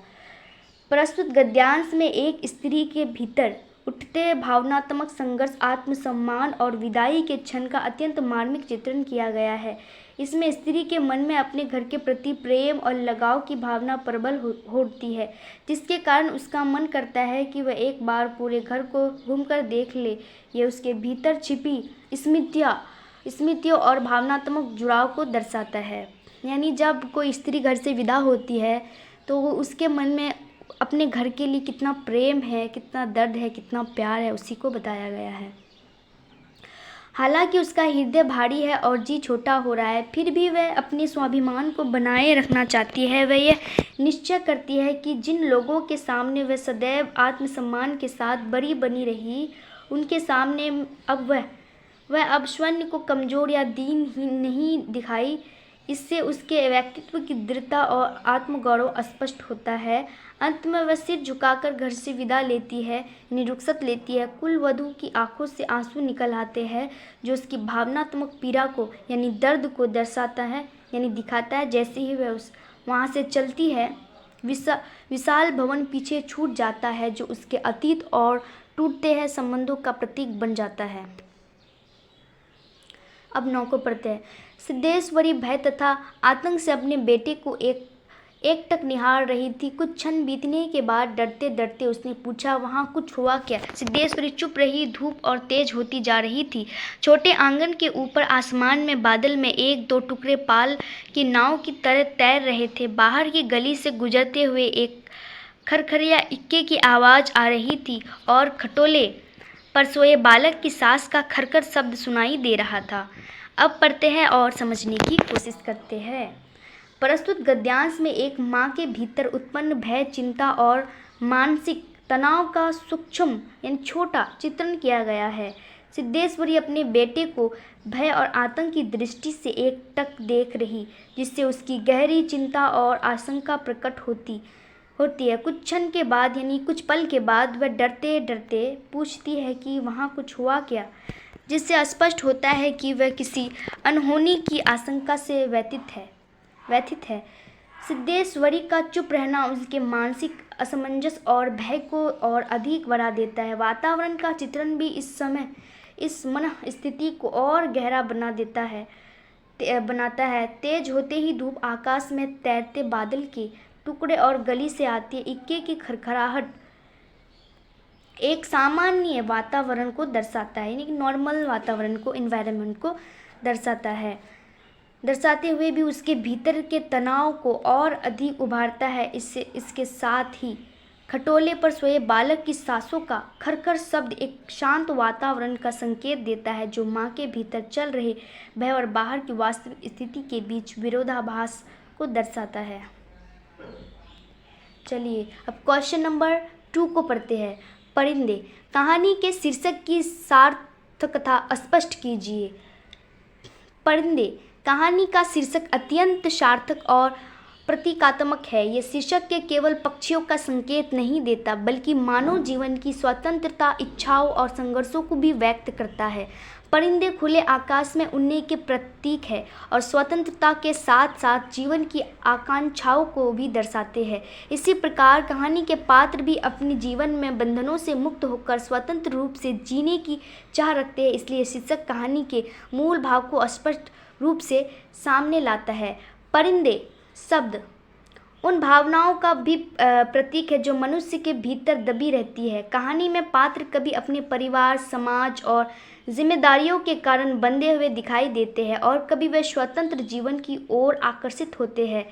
प्रस्तुत गद्यांश में एक स्त्री के भीतर उठते भावनात्मक संघर्ष, आत्मसम्मान और विदाई के क्षण का अत्यंत मार्मिक चित्रण किया गया है। इसमें स्त्री के मन में अपने घर के प्रति प्रेम और लगाव की भावना प्रबल होती है, जिसके कारण उसका मन करता है कि वह एक बार पूरे घर को घूमकर देख ले। यह उसके भीतर छिपी स्मृतियों और भावनात्मक जुड़ाव को दर्शाता है। यानी जब कोई स्त्री घर से विदा होती है तो वो उसके मन में अपने घर के लिए कितना प्रेम है, कितना दर्द है, कितना प्यार है, उसी को बताया गया है। हालांकि उसका हृदय भारी है और जी छोटा हो रहा है, फिर भी वह अपने स्वाभिमान को बनाए रखना चाहती है। वह यह निश्चय करती है कि जिन लोगों के सामने वह सदैव आत्मसम्मान के साथ बड़ी बनी रही, उनके सामने अब वह अब स्वयं को कमज़ोर या दीन ही नहीं दिखाई। इससे उसके व्यक्तित्व की दृढ़ता और आत्मगौरव स्पष्ट होता है। अंत में वह सिर झुकाकर घर से विदा लेती है, रुखसत लेती है। कुलवधू की आंखों से आंसू निकल आते हैं, जो उसकी भावनात्मक पीड़ा को यानी दर्द को दर्शाता है, यानी दिखाता है। जैसे ही वह वहाँ से चलती है, विशाल भवन पीछे छूट जाता है, जो उसके अतीत और टूटते हैं संबंधों का प्रतीक बन जाता है। अब 9 को पढ़ते हैं। सिद्धेश्वरी भय तथा आतंक से अपने बेटे को एकटक निहार रही थी। कुछ क्षण बीतने के बाद डरते डरते उसने पूछा, वहाँ कुछ हुआ क्या? सिद्धेश्वरी चुप रही। धूप और तेज होती जा रही थी। छोटे आंगन के ऊपर आसमान में बादल में एक दो टुकड़े पाल की नाव की तरह तैर रहे थे। बाहर की गली से गुजरते हुए एक खरखरिया इक्के की आवाज़ आ रही थी और खटोले पर सोए बालक की सांस का खरखर शब्द सुनाई दे रहा था। अब पढ़ते हैं और समझने की कोशिश करते हैं। प्रस्तुत गद्यांश में एक माँ के भीतर उत्पन्न भय, चिंता और मानसिक तनाव का सूक्ष्म यानी छोटा चित्रण किया गया है। सिद्धेश्वरी अपने बेटे को भय और आतंक की दृष्टि से एकटक देख रही, जिससे उसकी गहरी चिंता और आशंका प्रकट होती है। कुछ क्षण के बाद यानी कुछ पल के बाद वह डरते डरते पूछती है कि वहाँ कुछ हुआ क्या, जिससे स्पष्ट होता है कि वह किसी अनहोनी की आशंका से व्यथित है। सिद्धेश्वरी का चुप रहना उसके मानसिक असमंजस और भय को और अधिक बढ़ा देता है। वातावरण का चित्रण भी इस मन स्थिति को और गहरा बनाता है। तेज होते ही धूप, आकाश में तैरते बादल के टुकड़े और गली से आती इक्के की खरखराहट एक सामान्य वातावरण को दर्शाता है, यानी कि नॉर्मल वातावरण को, एनवायरनमेंट को दर्शाता है। दर्शाते हुए भी उसके भीतर के तनाव को और अधिक उभारता है। इसके साथ ही खटोले पर सोए बालक की सांसों का खरखर शब्द एक शांत वातावरण का संकेत देता है, जो माँ के भीतर चल रहे भय और बाहर की वास्तविक स्थिति के बीच विरोधाभास को दर्शाता है। चलिए अब क्वेश्चन नंबर 2 को पढ़ते हैं। परिंदे कहानी के शीर्षक की सार्थकता स्पष्ट कीजिए। परिंदे कहानी का शीर्षक अत्यंत सार्थक और प्रतीकात्मक है। यह शीर्षक के केवल पक्षियों का संकेत नहीं देता, बल्कि मानव जीवन की स्वतंत्रता, इच्छाओं और संघर्षों को भी व्यक्त करता है। परिंदे खुले आकाश में उड़ने के प्रतीक है और स्वतंत्रता के साथ साथ जीवन की आकांक्षाओं को भी दर्शाते हैं। इसी प्रकार कहानी के पात्र भी अपने जीवन में बंधनों से मुक्त होकर स्वतंत्र रूप से जीने की चाह रखते हैं। इसलिए शीर्षक कहानी के मूल भाव को स्पष्ट रूप से सामने लाता है। परिंदे शब्द उन भावनाओं का भी प्रतीक है जो मनुष्य के भीतर दबी रहती है। कहानी में पात्र कभी अपने परिवार, समाज और जिम्मेदारियों के कारण बंधे हुए दिखाई देते हैं और कभी वे स्वतंत्र जीवन की ओर आकर्षित होते हैं।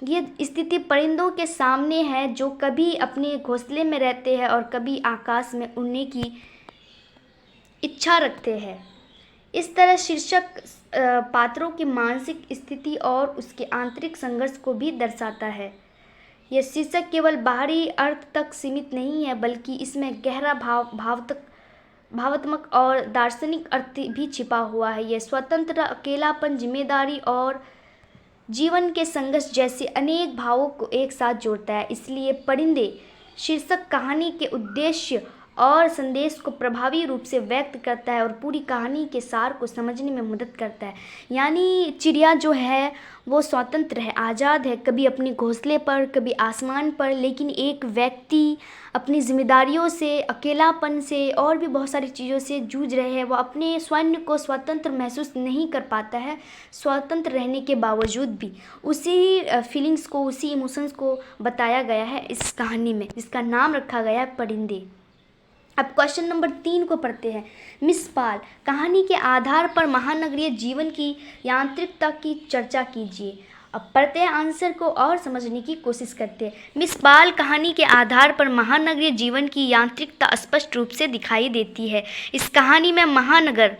ये स्थिति परिंदों के सामने है, जो कभी अपने घोंसले में रहते हैं और कभी आकाश में उड़ने की इच्छा रखते हैं। इस तरह शीर्षक पात्रों की मानसिक स्थिति और उसके आंतरिक संघर्ष को भी दर्शाता है। यह शीर्षक केवल बाहरी अर्थ तक सीमित नहीं है, बल्कि इसमें गहरा भावात्मक और दार्शनिक अर्थ भी छिपा हुआ है। यह स्वतंत्र, अकेलापन, जिम्मेदारी और जीवन के संघर्ष जैसे अनेक भावों को एक साथ जोड़ता है। इसलिए परिंदे शीर्षक कहानी के उद्देश्य और संदेश को प्रभावी रूप से व्यक्त करता है और पूरी कहानी के सार को समझने में मदद करता है। यानी चिड़िया जो है वो स्वतंत्र है, आज़ाद है, कभी अपने घोंसले पर, कभी आसमान पर, लेकिन एक व्यक्ति अपनी जिम्मेदारियों से, अकेलापन से और भी बहुत सारी चीज़ों से जूझ रहे हैं। वो अपने स्वयं को स्वतंत्र महसूस नहीं कर पाता है, स्वतंत्र रहने के बावजूद भी। उसी फीलिंग्स को, उसी इमोशंस को बताया गया है इस कहानी में, जिसका नाम रखा गया है परिंदे। अब क्वेश्चन नंबर 3 को पढ़ते हैं। मिस पाल, कहानी के आधार पर महानगरीय जीवन की यांत्रिकता की चर्चा कीजिए। अब पढ़ते हैं आंसर को और समझने की कोशिश करते हैं। मिस पाल, कहानी के आधार पर महानगरीय जीवन की यांत्रिकता स्पष्ट रूप से दिखाई देती है। इस कहानी में महानगर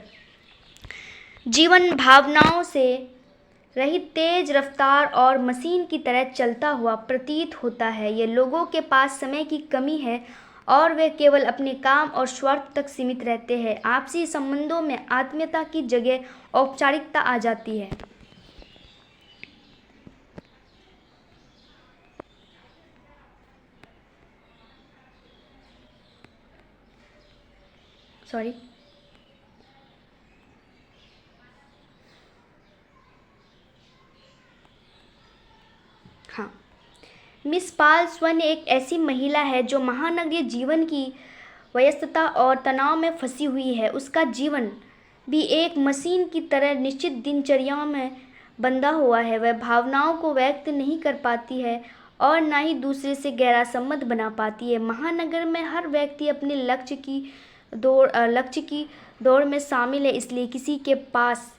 जीवन भावनाओं से रहित, तेज रफ्तार और मशीन की तरह चलता हुआ प्रतीत होता है। ये लोगों के पास समय की कमी है और वे केवल अपने काम और स्वार्थ तक सीमित रहते हैं। आपसी संबंधों में आत्मीयता की जगह औपचारिकता आ जाती है। सॉरी, हाँ। मिस पाल स्वयं एक ऐसी महिला है जो महानगरीय जीवन की व्यस्तता और तनाव में फंसी हुई है। उसका जीवन भी एक मशीन की तरह निश्चित दिनचर्याओं में बंधा हुआ है। वह भावनाओं को व्यक्त नहीं कर पाती है और ना ही दूसरे से गहरा संबंध बना पाती है। महानगर में हर व्यक्ति अपने लक्ष्य की दौड़ में शामिल है, इसलिए किसी के पास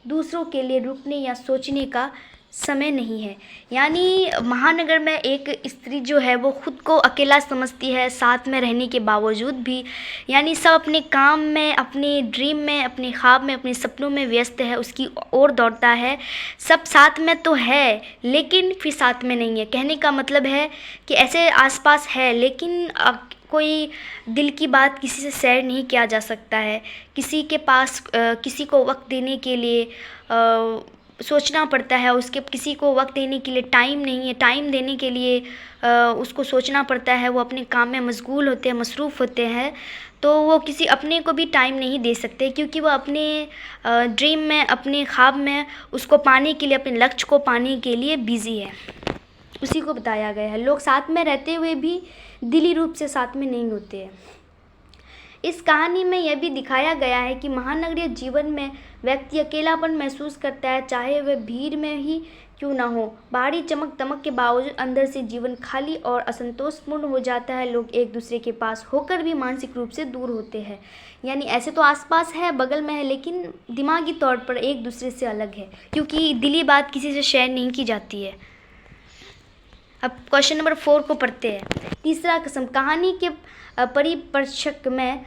दूसरों के लिए रुकने या सोचने का समय नहीं है। यानी महानगर में एक स्त्री जो है वो खुद को अकेला समझती है, साथ में रहने के बावजूद भी। यानी सब अपने काम में, अपने ड्रीम में, अपने ख्वाब में, अपने सपनों में व्यस्त है, उसकी ओर दौड़ता है। सब साथ में तो है लेकिन फिर साथ में नहीं है। कहने का मतलब है कि ऐसे आसपास है लेकिन कोई दिल की बात किसी से शेयर नहीं किया जा सकता है। किसी के पास किसी को वक्त देने के लिए सोचना पड़ता है, उसके किसी को वक्त देने के लिए टाइम नहीं है, टाइम देने के लिए उसको सोचना पड़ता है। वो अपने काम में मशगूल होते हैं, मसरूफ़ होते हैं, तो वो किसी अपने को भी टाइम नहीं दे सकते, क्योंकि वो अपने ड्रीम में, अपने ख्वाब में, उसको पाने के लिए, अपने लक्ष्य को पाने के लिए बिज़ी है। उसी को बताया गया है। लोग साथ में रहते हुए भी दिली रूप से साथ में नहीं होते हैं। इस कहानी में यह भी दिखाया गया है कि महानगरीय जीवन में व्यक्ति अकेलापन महसूस करता है, चाहे वह भीड़ में ही क्यों ना हो। बाहरी चमक दमक के बावजूद अंदर से जीवन खाली और असंतोषपूर्ण हो जाता है। लोग एक दूसरे के पास होकर भी मानसिक रूप से दूर होते हैं। यानी ऐसे तो आसपास है, बगल में है, लेकिन दिमागी तौर पर एक दूसरे से अलग है, क्योंकि दिली बात किसी से शेयर नहीं की जाती है। अब क्वेश्चन नंबर 4 को पढ़ते हैं। तीसरा किस्म, कहानी के परिप्रेक्ष्य में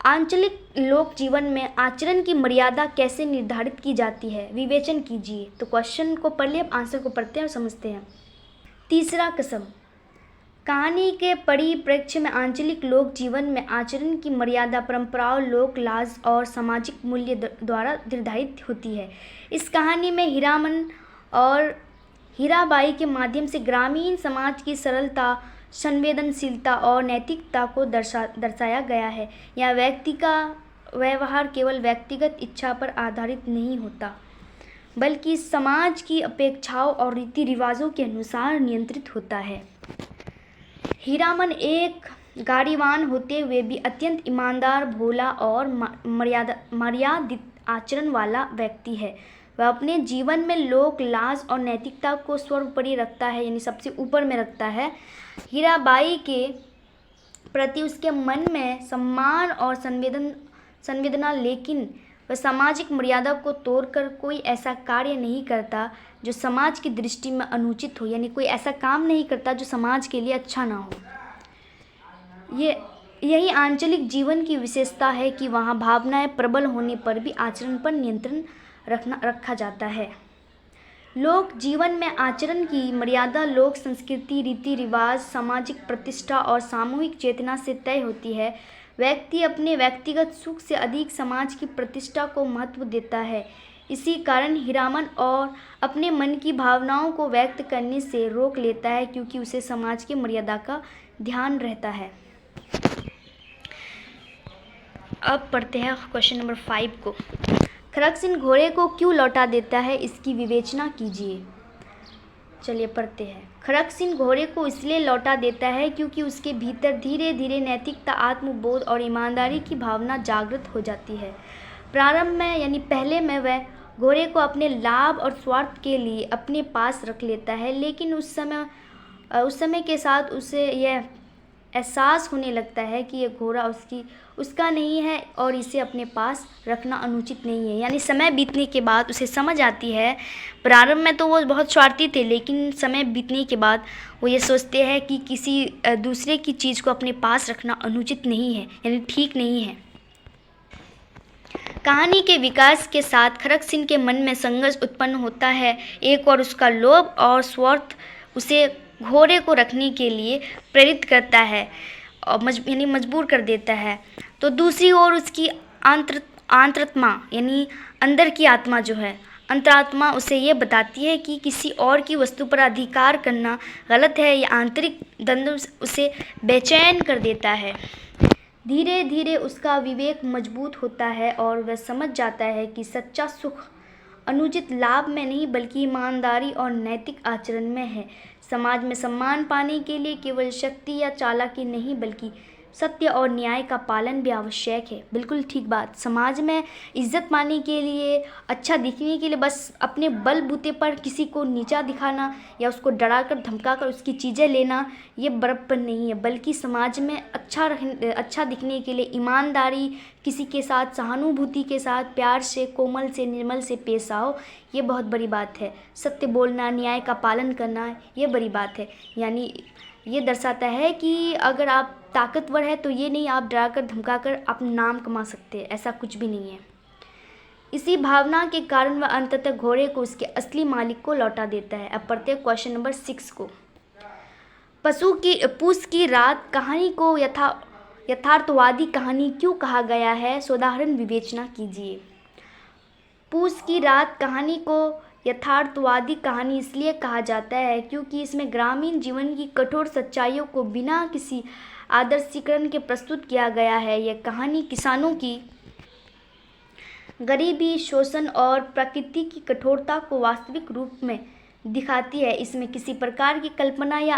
आंचलिक लोक जीवन में आचरण की मर्यादा कैसे निर्धारित की जाती है, विवेचन कीजिए। तो क्वेश्चन को पढ़ लिया, अब आंसर को पढ़ते हैं और समझते हैं। तीसरा किस्म, कहानी के परिप्रेक्ष्य में आंचलिक लोक जीवन में आचरण की मर्यादा परंपराओं, लोक लाज और सामाजिक मूल्य द्वारा निर्धारित होती है। इस कहानी में हीरामन और हीराबाई के माध्यम से ग्रामीण समाज की सरलता, संवेदनशीलता और नैतिकता को दर्शाया गया है। यह व्यक्ति का व्यवहार केवल व्यक्तिगत इच्छा पर आधारित नहीं होता, बल्कि समाज की अपेक्षाओं और रीति रिवाजों के अनुसार नियंत्रित होता है। हीरामन एक गाड़ीवान होते हुए भी अत्यंत ईमानदार, भोला और मर्यादित आचरण वाला व्यक्ति है। वह अपने जीवन में लोक लाज और नैतिकता को सर्वोपरि रखता है, यानी सबसे ऊपर में रखता है। हीराबाई के प्रति उसके मन में सम्मान और संवेदना, लेकिन वह सामाजिक मर्यादा को तोड़कर कोई ऐसा कार्य नहीं करता जो समाज की दृष्टि में अनुचित हो, यानी कोई ऐसा काम नहीं करता जो समाज के लिए अच्छा ना हो। यही आंचलिक जीवन की विशेषता है कि वहाँ भावनाएं प्रबल होने पर भी आचरण पर नियंत्रण रखा जाता है। लोक जीवन में आचरण की मर्यादा लोक संस्कृति, रीति रिवाज, सामाजिक प्रतिष्ठा और सामूहिक चेतना से तय होती है। व्यक्ति अपने व्यक्तिगत सुख से अधिक समाज की प्रतिष्ठा को महत्व देता है। इसी कारण हीरामन और अपने मन की भावनाओं को व्यक्त करने से रोक लेता है, क्योंकि उसे समाज की मर्यादा का ध्यान रहता है। अब पढ़ते हैं क्वेश्चन नंबर 5 को। खरकसिंह घोड़े को क्यों लौटा देता है, इसकी विवेचना कीजिए। चलिए पढ़ते हैं। खरकसिंह घोड़े को इसलिए लौटा देता है क्योंकि उसके भीतर धीरे धीरे नैतिकता, आत्मबोध और ईमानदारी की भावना जागृत हो जाती है। प्रारंभ में यानी पहले में वह घोड़े को अपने लाभ और स्वार्थ के लिए अपने पास रख लेता है, लेकिन उस समय के साथ उसे यह एहसास होने लगता है कि यह घोड़ा उसका नहीं है और इसे अपने पास रखना अनुचित नहीं है। यानी समय बीतने के बाद उसे समझ आती है। प्रारंभ में तो वो बहुत स्वार्थी थे, लेकिन समय बीतने के बाद वो ये सोचते हैं कि किसी दूसरे की चीज़ को अपने पास रखना अनुचित नहीं है, यानी ठीक नहीं है। कहानी के विकास के साथ खरकसिंह के मन में संघर्ष उत्पन्न होता है। एक और उसका लोभ और स्वार्थ उसे घोड़े को रखने के लिए प्रेरित करता है और यानी मजबूर कर देता है। तो दूसरी ओर उसकी आंतरात्मा यानी अंदर की आत्मा जो है, अंतरात्मा उसे ये बताती है कि किसी और की वस्तु पर अधिकार करना गलत है। यह आंतरिक द्वंद्व उसे बेचैन कर देता है। धीरे धीरे उसका विवेक मजबूत होता है और वह समझ जाता है कि सच्चा सुख अनुचित लाभ में नहीं बल्कि ईमानदारी और नैतिक आचरण में है। समाज में सम्मान पाने के लिए केवल शक्ति या चालाकी नहीं बल्कि सत्य और न्याय का पालन भी आवश्यक है। बिल्कुल ठीक बात। समाज में इज्जत पाने के लिए, अच्छा दिखने के लिए बस अपने बलबूते पर किसी को नीचा दिखाना या उसको डराकर धमकाकर उसकी चीज़ें लेना, ये बड़प्पन नहीं है, बल्कि समाज में अच्छा दिखने के लिए ईमानदारी, किसी के साथ सहानुभूति के साथ प्यार से, कोमल से, निर्मल से पेश आओ, ये बहुत बड़ी बात है। सत्य बोलना, न्याय का पालन करना, ये बड़ी बात है। यानी ये दर्शाता है कि अगर आप ताकतवर है तो ये नहीं आप डराकर धमकाकर अपना नाम कमा सकते हैं, ऐसा कुछ भी नहीं है। इसी भावना के कारण वह अंततः घोड़े को उसके असली मालिक को लौटा देता है। अब पढ़ते हैं क्वेश्चन नंबर 6 को। पूस की रात कहानी को यथार्थवादी कहानी क्यों कहा गया है, साधारण विवेचना कीजिए। पूस की रात कहानी को यथार्थवादी कहानी इसलिए कहा जाता है क्योंकि इसमें ग्रामीण जीवन की कठोर सच्चाइयों को बिना किसी आदर्शीकरण के प्रस्तुत किया गया है। यह कहानी किसानों की गरीबी, शोषण और प्रकृति की कठोरता को वास्तविक रूप में दिखाती है। इसमें किसी प्रकार की कल्पना या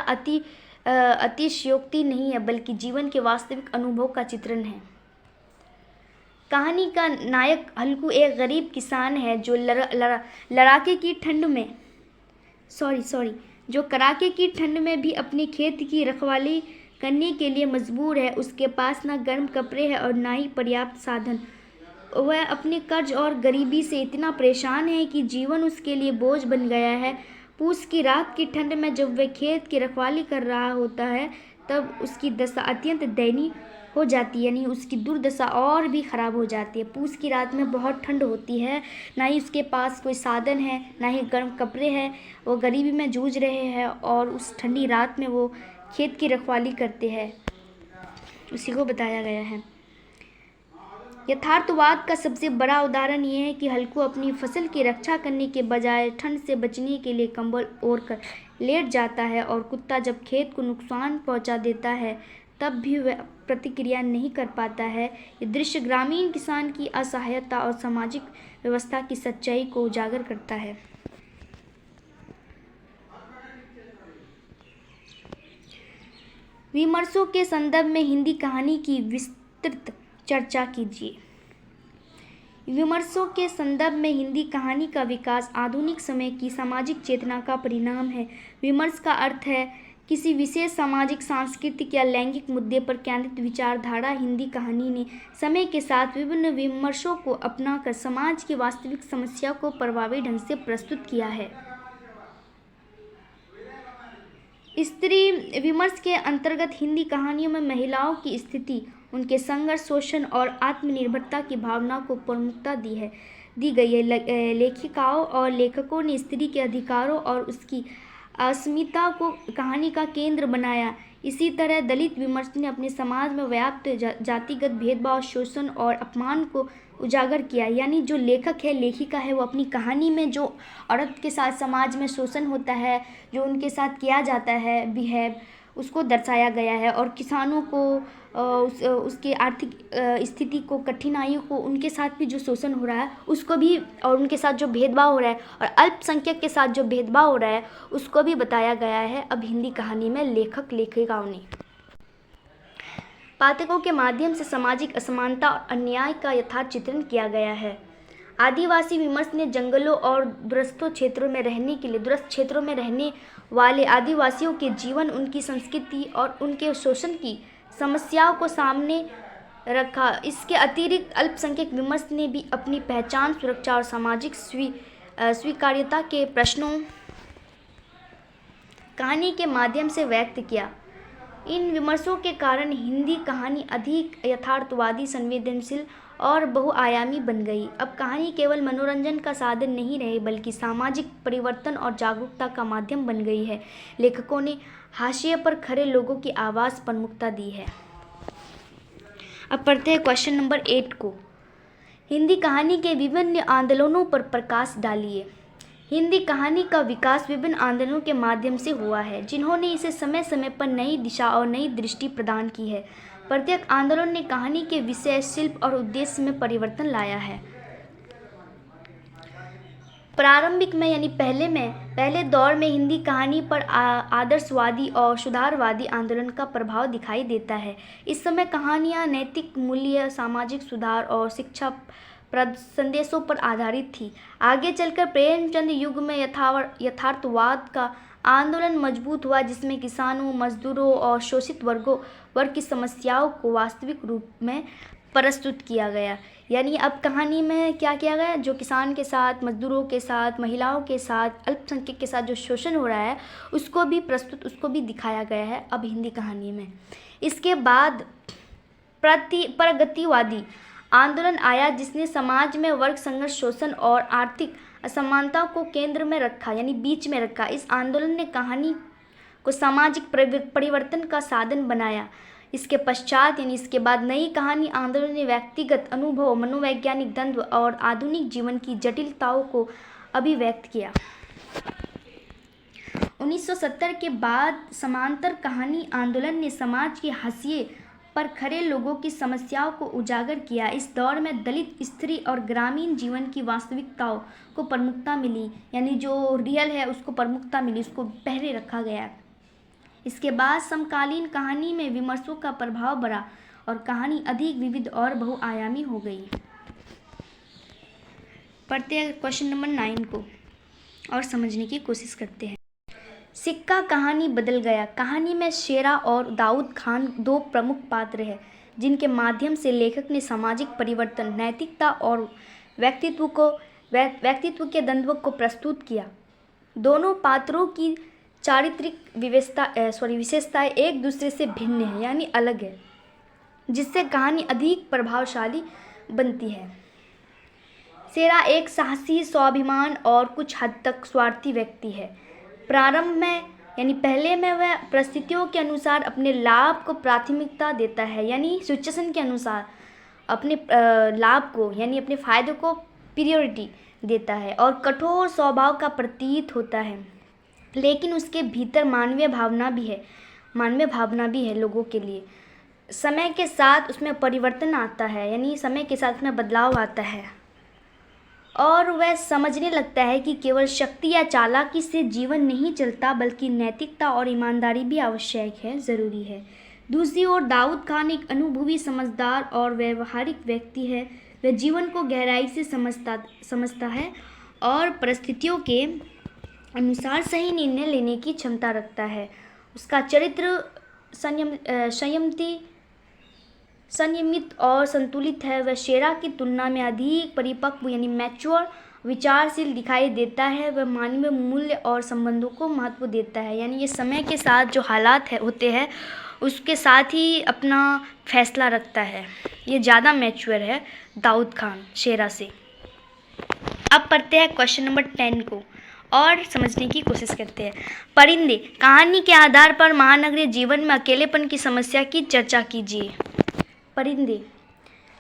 अतिशयोक्ति नहीं है, बल्कि जीवन के वास्तविक अनुभव का चित्रण है। कहानी का नायक हल्कू एक गरीब किसान है जो कड़ाके की ठंड में भी अपने खेत की रखवाली करने के लिए मजबूर है। उसके पास न गर्म कपड़े हैं और न ही पर्याप्त साधन। वह अपने कर्ज और गरीबी से इतना परेशान है कि जीवन उसके लिए बोझ बन गया है। पूस की रात की ठंड में जब वह खेत की रखवाली कर रहा होता है तब उसकी दशा अत्यंत दयनीय हो जाती है, यानी उसकी दुर्दशा और भी ख़राब हो जाती है। पूस की रात में बहुत ठंड होती है, ना ही उसके पास कोई साधन है, ना ही गर्म कपड़े हैं। वो गरीबी में जूझ रहे हैं और उस ठंडी रात में वो खेत की रखवाली करते हैं, उसी को बताया गया है। यथार्थवाद का सबसे बड़ा उदाहरण ये है कि हल्कू अपनी फसल की रक्षा करने के बजाय ठंड से बचने के लिए कंबल ओढ़कर लेट जाता है और कुत्ता जब खेत को नुकसान पहुंचा देता है तब भी वह प्रतिक्रिया नहीं कर पाता है। ये दृश्य ग्रामीण किसान की असहायता और सामाजिक व्यवस्था की सच्चाई को उजागर करता है। विमर्शों के संदर्भ में हिंदी कहानी की विस्तृत चर्चा कीजिए। विमर्शों के संदर्भ में हिंदी कहानी का विकास आधुनिक समय की सामाजिक चेतना का परिणाम है। विमर्श का अर्थ है किसी विशेष सामाजिक, सांस्कृतिक या लैंगिक मुद्दे पर केंद्रित विचारधारा हिंदी कहानी ने समय के साथ विभिन्न विमर्शों को अपनाकर समाज की वास्तविक समस्या को प्रभावी ढंग से प्रस्तुत किया है। स्त्री विमर्श के अंतर्गत हिंदी कहानियों में महिलाओं की स्थिति, उनके संघर्ष, शोषण और आत्मनिर्भरता की भावना को प्रमुखता दी गई है। लेखिकाओं और लेखकों ने स्त्री के अधिकारों और उसकी अस्मिता को कहानी का केंद्र बनाया। इसी तरह दलित विमर्श ने अपने समाज में व्याप्त जातिगत भेदभाव, शोषण और अपमान को उजागर किया। यानी जो लेखक है, लेखिका है, वो अपनी कहानी में जो औरत के साथ समाज में शोषण होता है, जो उनके साथ किया जाता है बिहेव, उसको दर्शाया गया है। और किसानों को उसके आर्थिक स्थिति को, कठिनाइयों को, उनके साथ भी जो शोषण हो रहा है उसको भी, और उनके साथ जो भेदभाव हो रहा है और अल्पसंख्यक के साथ जो भेदभाव हो रहा है उसको भी बताया गया है अब हिंदी कहानी में लेखक लेखिकाओं ने। पाठकों के माध्यम से सामाजिक असमानता और अन्याय का यथार्थ चित्रण किया गया है। आदिवासी विमर्श ने जंगलों और दूरस्थ क्षेत्रों में रहने वाले आदिवासियों के जीवन, उनकी संस्कृति और उनके शोषण की समस्याओं को सामने रखा। इसके अतिरिक्त अल्पसंख्यक विमर्श ने भी अपनी पहचान, सुरक्षा और सामाजिक स्वीकार्यता के प्रश्नों कहानी के माध्यम से व्यक्त किया। इन विमर्शों के कारण हिंदी कहानी अधिक यथार्थवादी, संवेदनशील और बहुआयामी बन गई। अब कहानी केवल मनोरंजन का साधन नहीं रही, बल्कि सामाजिक परिवर्तन और जागरूकता का माध्यम बन गई है। लेखकों ने हाशिए पर खड़े लोगों की आवाज़ प्रमुखता दी है। अब पढ़ते हैं क्वेश्चन नंबर 8 को। हिंदी कहानी के विभिन्न आंदोलनों पर प्रकाश डालिए। हिंदी कहानी का विकास विभिन्न आंदोलनों के माध्यम से हुआ है, जिन्होंने इसे समय समय पर नई दिशा और नई दृष्टि प्रदान की है। प्रत्येक आंदोलन ने कहानी के विषय, शिल्प और उद्देश्य में परिवर्तन लाया है। प्रारंभिक में यानी पहले दौर में हिंदी कहानी पर आदर्शवादी और सुधारवादी आंदोलन का प्रभाव दिखाई देता है। इस समय कहानियाँ नैतिक मूल्य, सामाजिक सुधार और शिक्षाप्रद संदेशों पर आधारित थी। आगे चलकर प्रेमचंद युग में यथार्थवाद का आंदोलन मजबूत हुआ, जिसमें किसानों, मजदूरों और शोषित वर्ग की समस्याओं को वास्तविक रूप में प्रस्तुत किया गया। यानी अब कहानी में क्या किया गया, जो किसान के साथ, मजदूरों के साथ, महिलाओं के साथ, अल्पसंख्यक के साथ जो शोषण हो रहा है उसको भी दिखाया गया है अब हिंदी कहानी में। इसके बाद प्रगतिवादी आंदोलन आया, जिसने समाज में वर्ग संघर्ष, शोषण और आर्थिक असमानता को केंद्र में रखा, यानी बीच में रखा। इस आंदोलन ने कहानी को सामाजिक परिवर्तन का साधन बनाया। इसके पश्चात यानी इसके बाद नई कहानी आंदोलन ने व्यक्तिगत अनुभव, मनोवैज्ञानिक द्वंद्व और आधुनिक जीवन की जटिलताओं को अभिव्यक्त किया। 1970 के बाद समांतर कहानी आंदोलन ने समाज के हाशिए पर खड़े लोगों की समस्याओं को उजागर किया। इस दौर में दलित, स्त्री और ग्रामीण जीवन की वास्तविकताओं को प्रमुखता मिली, यानी जो रियल है उसको प्रमुखता मिली, उसको पहले रखा गया। इसके बाद समकालीन कहानी में विमर्शों का प्रभाव बढ़ा और कहानी अधिक विविध और बहुआयामी हो गई। पढ़ते हैं क्वेश्चन नंबर 9 को और समझने की कोशिश करते हैं। सिक्का कहानी बदल गया। कहानी में शेरा और दाऊद खान दो प्रमुख पात्र हैं, जिनके माध्यम से लेखक ने सामाजिक परिवर्तन, नैतिकता और व्यक्तित्व के द्वंद्व को प्रस्तुत किया। दोनों पात्रों की चारित्रिक विशेषताएं एक दूसरे से भिन्न है, यानी अलग है, जिससे कहानी अधिक प्रभावशाली बनती है। शेरा एक साहसी, स्वाभिमान और कुछ हद तक स्वार्थी व्यक्ति है। प्रारंभ में यानी पहले में वह परिस्थितियों के अनुसार अपने लाभ को प्राथमिकता देता है, यानी सिचुएशन के अनुसार अपने लाभ को यानी अपने फायदे को प्रियोरिटी देता है और कठोर स्वभाव का प्रतीत होता है। लेकिन उसके भीतर मानवीय भावना भी है लोगों के लिए। समय के साथ उसमें परिवर्तन आता है, यानी समय के साथ में बदलाव आता है और वह समझने लगता है कि केवल शक्ति या चालाकी से जीवन नहीं चलता, बल्कि नैतिकता और ईमानदारी भी आवश्यक है, ज़रूरी है। दूसरी ओर दाऊद खान एक अनुभवी, समझदार और व्यवहारिक व्यक्ति है। वह जीवन को गहराई से समझता है और परिस्थितियों के अनुसार सही निर्णय लेने की क्षमता रखता है। उसका चरित्र संयमित और संतुलित है। वह शेरा की तुलना में अधिक परिपक्व यानी मैच्योर विचारशील दिखाई देता है। वह मानवीय मूल्य और संबंधों को महत्व देता है, यानी ये समय के साथ जो हालात होते हैं उसके साथ ही अपना फैसला रखता है। ये ज़्यादा मैच्योर है दाऊद खान शेरा से। अब पढ़ते हैं क्वेश्चन नंबर 10 को और समझने की कोशिश करते हैं। परिंदे कहानी के आधार पर महानगरीय जीवन में अकेलेपन की समस्या की चर्चा कीजिए। परिंदे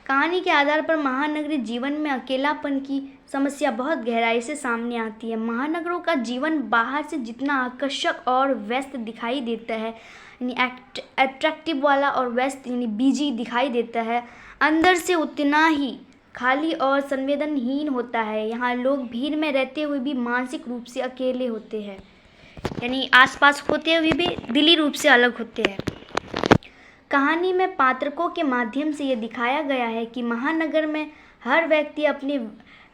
कहानी के आधार पर महानगरीय जीवन में अकेलापन की समस्या बहुत गहराई से सामने आती है। महानगरों का जीवन बाहर से जितना आकर्षक और व्यस्त दिखाई देता है, यानी अट्रैक्टिव वाला और व्यस्त यानी बिजी दिखाई देता है, अंदर से उतना ही खाली और संवेदनहीन होता है। यहाँ लोग भीड़ में रहते हुए भी मानसिक रूप से अकेले होते हैं, यानी आसपास होते हुए भी दिली रूप से अलग होते हैं। कहानी में पात्रकों के माध्यम से ये दिखाया गया है कि महानगर में हर व्यक्ति अपनी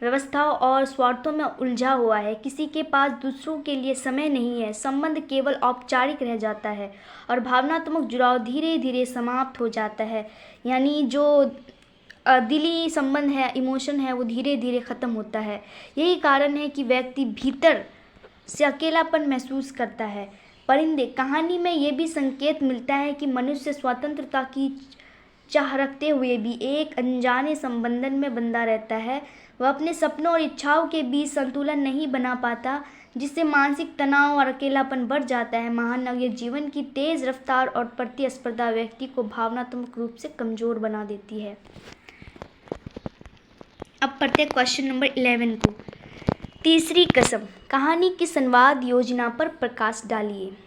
व्यवस्थाओं और स्वार्थों में उलझा हुआ है। किसी के पास दूसरों के लिए समय नहीं है। संबंध केवल औपचारिक रह जाता है और भावनात्मक जुड़ाव धीरे धीरे समाप्त हो जाता है, यानी जो दिली संबंध है, इमोशन है, वो धीरे धीरे ख़त्म होता है। यही कारण है कि व्यक्ति भीतर से अकेलापन महसूस करता है। परिंदे कहानी में ये भी संकेत मिलता है कि मनुष्य स्वतंत्रता की चाह रखते हुए भी एक अनजाने संबंधन में बंधा रहता है। वह अपने सपनों और इच्छाओं के बीच संतुलन नहीं बना पाता, जिससे मानसिक तनाव और अकेलापन बढ़ जाता है। महानगरीय जीवन की तेज़ रफ्तार और प्रतिस्पर्धा व्यक्ति को भावनात्मक रूप से कमज़ोर बना देती है। अब पढ़ते हैं क्वेश्चन नंबर 11 को। तीसरी कसम कहानी की संवाद योजना पर प्रकाश डालिए।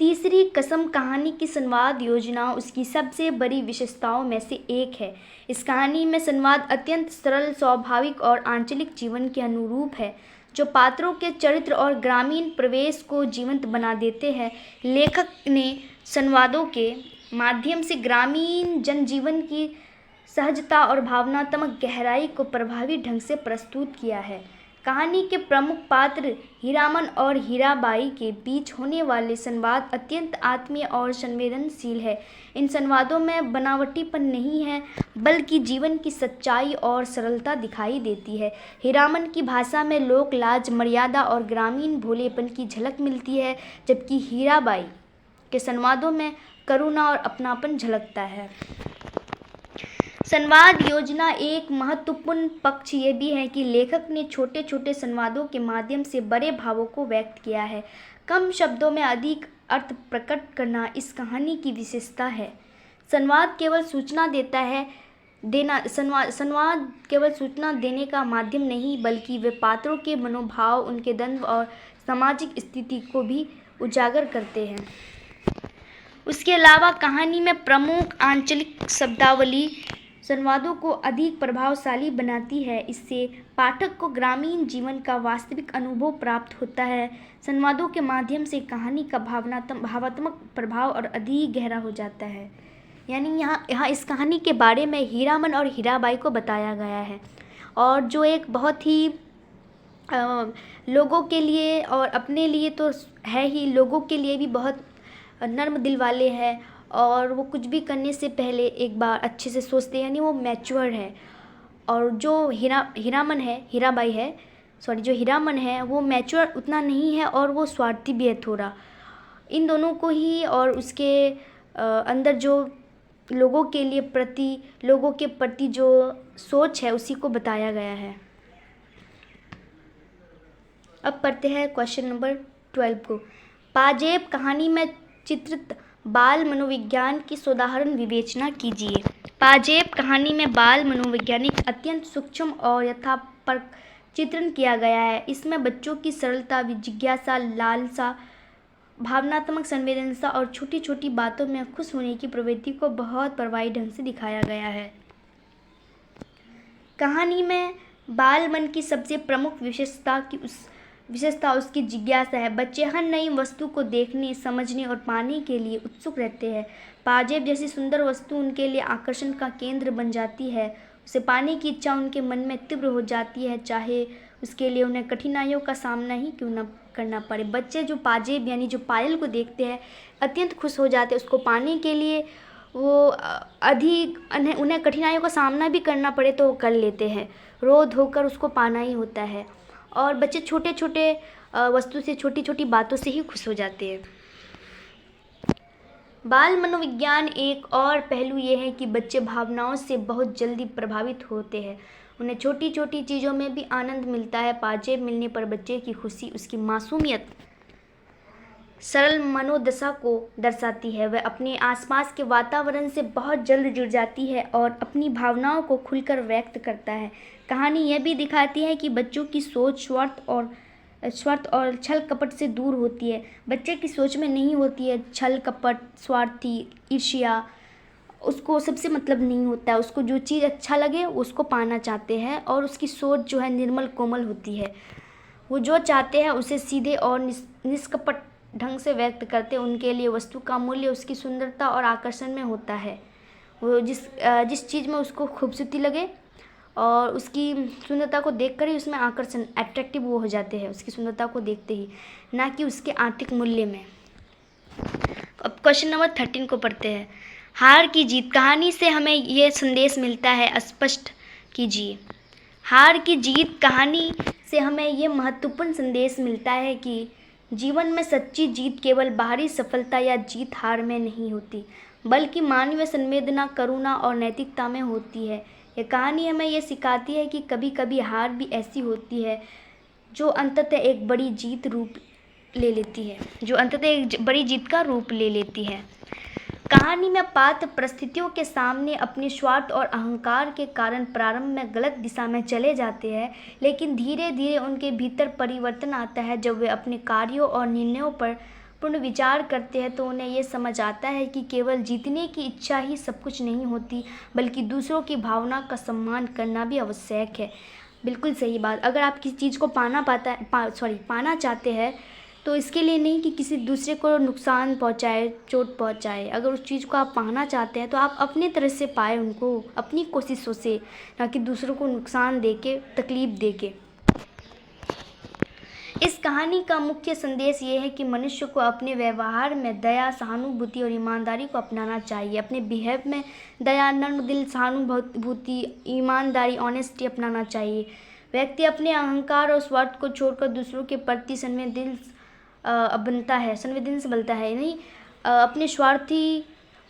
तीसरी कसम कहानी की संवाद योजना उसकी सबसे बड़ी विशेषताओं में से एक है। इस कहानी में संवाद अत्यंत सरल, स्वाभाविक और आंचलिक जीवन के अनुरूप है, जो पात्रों के चरित्र और ग्रामीण प्रवेश को जीवंत बना देते हैं। लेखक ने संवादों के माध्यम से ग्रामीण जनजीवन की सहजता और भावनात्मक गहराई को प्रभावी ढंग से प्रस्तुत किया है। कहानी के प्रमुख पात्र हीरामन और हीराबाई के बीच होने वाले संवाद अत्यंत आत्मीय और संवेदनशील है। इन संवादों में बनावटीपन नहीं है, बल्कि जीवन की सच्चाई और सरलता दिखाई देती है। हीरामन की भाषा में लोक लाज, मर्यादा और ग्रामीण भोलेपन की झलक मिलती है, जबकि हीराबाई के संवादों में करुणा और अपनापन झलकता है। संवाद योजना एक महत्वपूर्ण पक्ष ये भी है कि लेखक ने छोटे छोटे संवादों के माध्यम से बड़े भावों को व्यक्त किया है। कम शब्दों में अधिक अर्थ प्रकट करना इस कहानी की विशेषता है। संवाद केवल सूचना देने का माध्यम नहीं, बल्कि वे पात्रों के मनोभाव, उनके द्वंद्व और सामाजिक स्थिति को भी उजागर करते हैं। उसके अलावा कहानी में प्रमुख आंचलिक शब्दावली संवादों को अधिक प्रभावशाली बनाती है। इससे पाठक को ग्रामीण जीवन का वास्तविक अनुभव प्राप्त होता है। संवादों के माध्यम से कहानी का भावात्मक प्रभाव और अधिक गहरा हो जाता है। यानी यहाँ इस कहानी के बारे में हीरामन और हीराबाई को बताया गया है, और जो एक बहुत ही लोगों के लिए और अपने लिए तो है ही, लोगों के लिए भी बहुत नर्म दिल वाले हैं, और वो कुछ भी करने से पहले एक बार अच्छे से सोचते हैं, यानी वो मैच्योर है। और जो जो हीरामन है वो मैच्योर उतना नहीं है, और वो स्वार्थी भी है थोड़ा। इन दोनों को ही और उसके अंदर जो लोगों के प्रति जो सोच है उसी को बताया गया है। अब पढ़ते हैं क्वेश्चन नंबर 12 को। पाजेब कहानी में चित्रित बाल मनोविज्ञान की सोदाहरण विवेचना कीजिए। पाजेब कहानी में बाल मनोवैज्ञानिक अत्यंत सूक्ष्म और यथापर्क चित्रण किया गया है। इसमें बच्चों की सरलता, जिज्ञासा, लालसा, भावनात्मक संवेदनशीलता और छोटी छोटी बातों में खुश होने की प्रवृत्ति को बहुत प्रभावी ढंग से दिखाया गया है। कहानी में बाल मन की सबसे प्रमुख विशेषता उसकी जिज्ञासा है। बच्चे हर नई वस्तु को देखने, समझने और पाने के लिए उत्सुक रहते हैं। पाजेब जैसी सुंदर वस्तु उनके लिए आकर्षण का केंद्र बन जाती है। उसे पाने की इच्छा उनके मन में तीव्र हो जाती है, चाहे उसके लिए उन्हें कठिनाइयों का सामना ही क्यों न करना पड़े। बच्चे जो पाजेब यानी जो पायल को देखते हैं अत्यंत खुश हो जाते हैं। उसको पाने के लिए वो अधिक उन्हें कठिनाइयों का सामना भी करना पड़े तो वो कर लेते हैं। रो धोकर उसको पाना ही होता है। और बच्चे छोटे छोटे वस्तु से, छोटी छोटी बातों से ही खुश हो जाते हैं। बाल मनोविज्ञान एक और पहलू ये है कि बच्चे भावनाओं से बहुत जल्दी प्रभावित होते हैं। उन्हें छोटी छोटी चीज़ों में भी आनंद मिलता है। पाजेब मिलने पर बच्चे की खुशी उसकी मासूमियत, सरल मनोदशा को दर्शाती है। वह अपने आसपास के वातावरण से बहुत जल्द जुड़ जाती है और अपनी भावनाओं को खुलकर व्यक्त करता है। कहानी यह भी दिखाती है कि बच्चों की सोच स्वार्थ और छल कपट से दूर होती है। बच्चे की सोच में नहीं होती है छल कपट, स्वार्थी, ईर्ष्या। उसको सबसे मतलब नहीं होता है। उसको जो चीज़ अच्छा लगे उसको पाना चाहते हैं और उसकी सोच जो है निर्मल कोमल होती है। वो जो चाहते हैं उसे सीधे और निष्कपट ढंग से व्यक्त करते हैं। उनके लिए वस्तु का मूल्य उसकी सुंदरता और आकर्षण में होता है। वो जिस चीज़ में उसको खूबसूरती लगे और उसकी सुंदरता को देखकर ही उसमें आकर्षण, अट्रैक्टिव वो हो जाते हैं उसकी सुंदरता को देखते ही, ना कि उसके आर्थिक मूल्य में। अब क्वेश्चन नंबर 13 को पढ़ते हैं। हार की जीत। कहानी से हमें ये संदेश मिलता है, स्पष्ट कीजिए। हार की जीत। कहानी से हमें ये महत्वपूर्ण संदेश मिलता है कि जीवन में सच्ची जीत केवल बाहरी सफलता या जीत हार में नहीं होती, बल्कि मानवीय संवेदना, करुणा और नैतिकता में होती है। यह कहानी हमें यह सिखाती है कि कभी कभी हार भी ऐसी होती है जो अंततः एक बड़ी जीत का रूप ले लेती है। कहानी में पात्र परिस्थितियों के सामने अपने स्वार्थ और अहंकार के कारण प्रारंभ में गलत दिशा में चले जाते हैं, लेकिन धीरे धीरे उनके भीतर परिवर्तन आता है। जब वे अपने कार्यों और निर्णयों पर पूर्ण विचार करते हैं तो उन्हें ये समझ आता है कि केवल जीतने की इच्छा ही सब कुछ नहीं होती, बल्कि दूसरों की भावना का सम्मान करना भी आवश्यक है। बिल्कुल सही बात। अगर आप किसी चीज़ को पाना चाहते हैं तो इसके लिए नहीं कि किसी दूसरे को नुकसान पहुंचाए, चोट पहुंचाए। अगर उस चीज़ को आप पाना चाहते हैं तो आप अपनी तरह से पाए उनको, अपनी कोशिशों से, ना कि दूसरों को नुकसान देके, तकलीफ देके। इस कहानी का मुख्य संदेश ये है कि मनुष्य को अपने व्यवहार में दया, सहानुभूति और ईमानदारी को अपनाना चाहिए। अपने बिहेव में दया, नर्म दिल, सहानुभूति, ईमानदारी, ऑनेस्टी अपनाना चाहिए। व्यक्ति अपने अहंकार और स्वार्थ को छोड़कर दूसरों के प्रति संवेदनशील बनता है। नहीं, अपने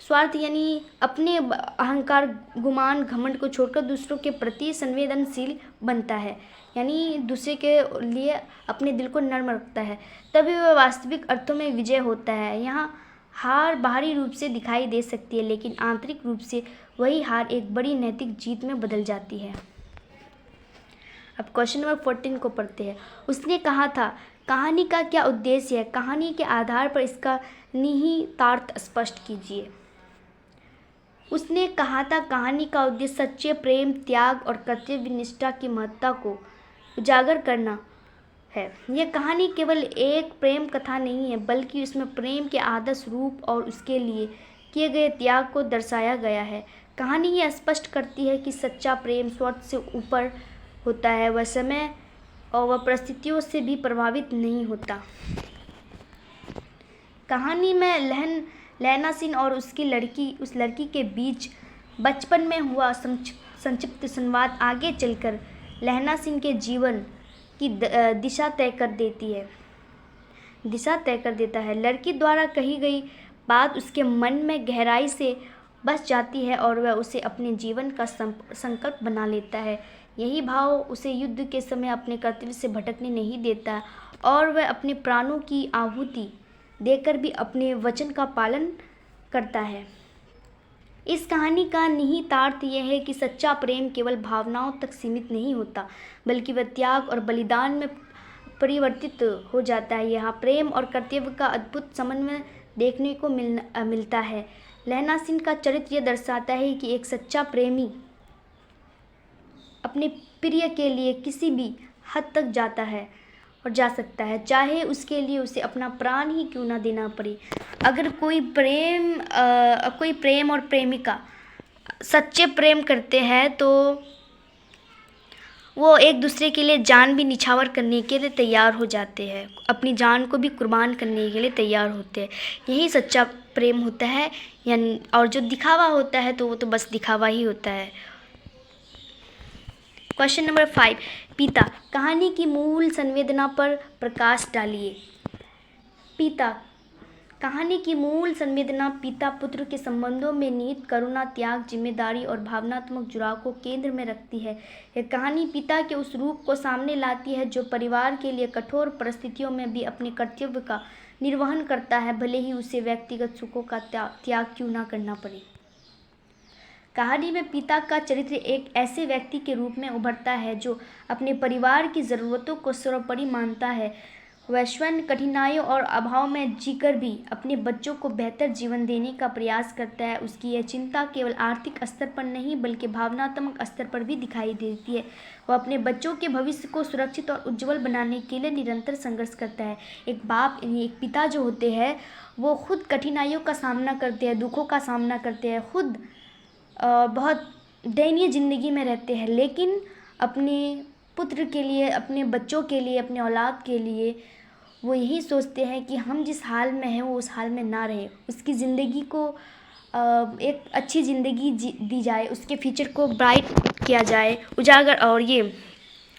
स्वार्थ यानी अपने अहंकार, गुमान, घमंड को छोड़कर दूसरों के प्रति संवेदनशील बनता है, यानी दूसरे के लिए अपने दिल को नर्म रखता है। तभी वह वास्तविक अर्थों में विजय होता है। यहाँ हार बाहरी रूप से दिखाई दे सकती है, लेकिन आंतरिक रूप से वही हार एक बड़ी नैतिक जीत में बदल जाती है। अब क्वेश्चन नंबर 14 को पढ़ते हैं। उसने कहा था, कहानी का क्या उद्देश्य है? कहानी के आधार पर इसका निहितार्थ स्पष्ट कीजिए। उसने कहा था, कहानी का उद्देश्य सच्चे प्रेम, त्याग और कर्तव्य निष्ठा की महत्ता को उजागर करना है। यह कहानी केवल एक प्रेम कथा नहीं है, बल्कि उसमें प्रेम के आदर्श रूप और उसके लिए किए गए त्याग को दर्शाया गया है। कहानी यह स्पष्ट करती है कि सच्चा प्रेम स्वार्थ से ऊपर होता है। वह समय और वह परिस्थितियों से भी प्रभावित नहीं होता। कहानी में लहना सिंह और उस लड़की के बीच बचपन में हुआ संक्षिप्त संवाद आगे चलकर लहना सिंह के जीवन की दिशा तय कर देता है। लड़की द्वारा कही गई बात उसके मन में गहराई से बस जाती है और वह उसे अपने जीवन का संकल्प बना लेता है। यही भाव उसे युद्ध के समय अपने कर्तव्य से भटकने नहीं देता और वह अपने प्राणों की आहुति देकर भी अपने वचन का पालन करता है। इस कहानी का निहितार्थ यह है कि सच्चा प्रेम केवल भावनाओं तक सीमित नहीं होता, बल्कि वह त्याग और बलिदान में परिवर्तित हो जाता है। यहाँ प्रेम और कर्तव्य का अद्भुत समन्वय देखने को मिलता है। लहना सिंह का चरित्र यह दर्शाता है कि एक सच्चा प्रेमी अपने प्रिय के लिए किसी भी हद तक जाता है और जा सकता है, चाहे उसके लिए उसे अपना प्राण ही क्यों ना देना पड़े। अगर कोई प्रेम और प्रेमिका सच्चे प्रेम करते हैं तो वो एक दूसरे के लिए जान भी निछावर करने के लिए तैयार हो जाते हैं, अपनी जान को भी कुर्बान करने के लिए तैयार होते हैं। यही सच्चा प्रेम होता है। यानी और जो दिखावा होता है तो वो तो बस दिखावा ही होता है। क्वेश्चन नंबर 5, पिता, कहानी की मूल संवेदना पर प्रकाश डालिए। पिता, कहानी की मूल संवेदना पिता पुत्र के संबंधों में निहित करुणा, त्याग, जिम्मेदारी और भावनात्मक जुड़ाव को केंद्र में रखती है। यह कहानी पिता के उस रूप को सामने लाती है जो परिवार के लिए कठोर परिस्थितियों में भी अपने कर्तव्य का निर्वहन करता है, भले ही उसे व्यक्तिगत सुखों का त्याग क्यों ना करना पड़े। कहानी में पिता का चरित्र एक ऐसे व्यक्ति के रूप में उभरता है जो अपने परिवार की ज़रूरतों को सर्वोपरि मानता है। वह स्वयं कठिनाइयों और अभाव में जीकर भी अपने बच्चों को बेहतर जीवन देने का प्रयास करता है। उसकी यह चिंता केवल आर्थिक स्तर पर नहीं बल्कि भावनात्मक स्तर पर भी दिखाई देती है। वह अपने बच्चों के भविष्य को सुरक्षित और उज्जवल बनाने के लिए निरंतर संघर्ष करता है। एक बाप यानी एक पिता जो होते हैं वो खुद कठिनाइयों का सामना करते हैं, दुखों का सामना करते हैं, खुद बहुत दयनीय ज़िंदगी में रहते हैं, लेकिन अपने पुत्र के लिए, अपने बच्चों के लिए, अपने औलाद के लिए वो यही सोचते हैं कि हम जिस हाल में हैं वो उस हाल में ना रहे, उसकी ज़िंदगी को एक अच्छी ज़िंदगी दी जाए, उसके फ्यूचर को ब्राइट किया जाए, उजागर और ये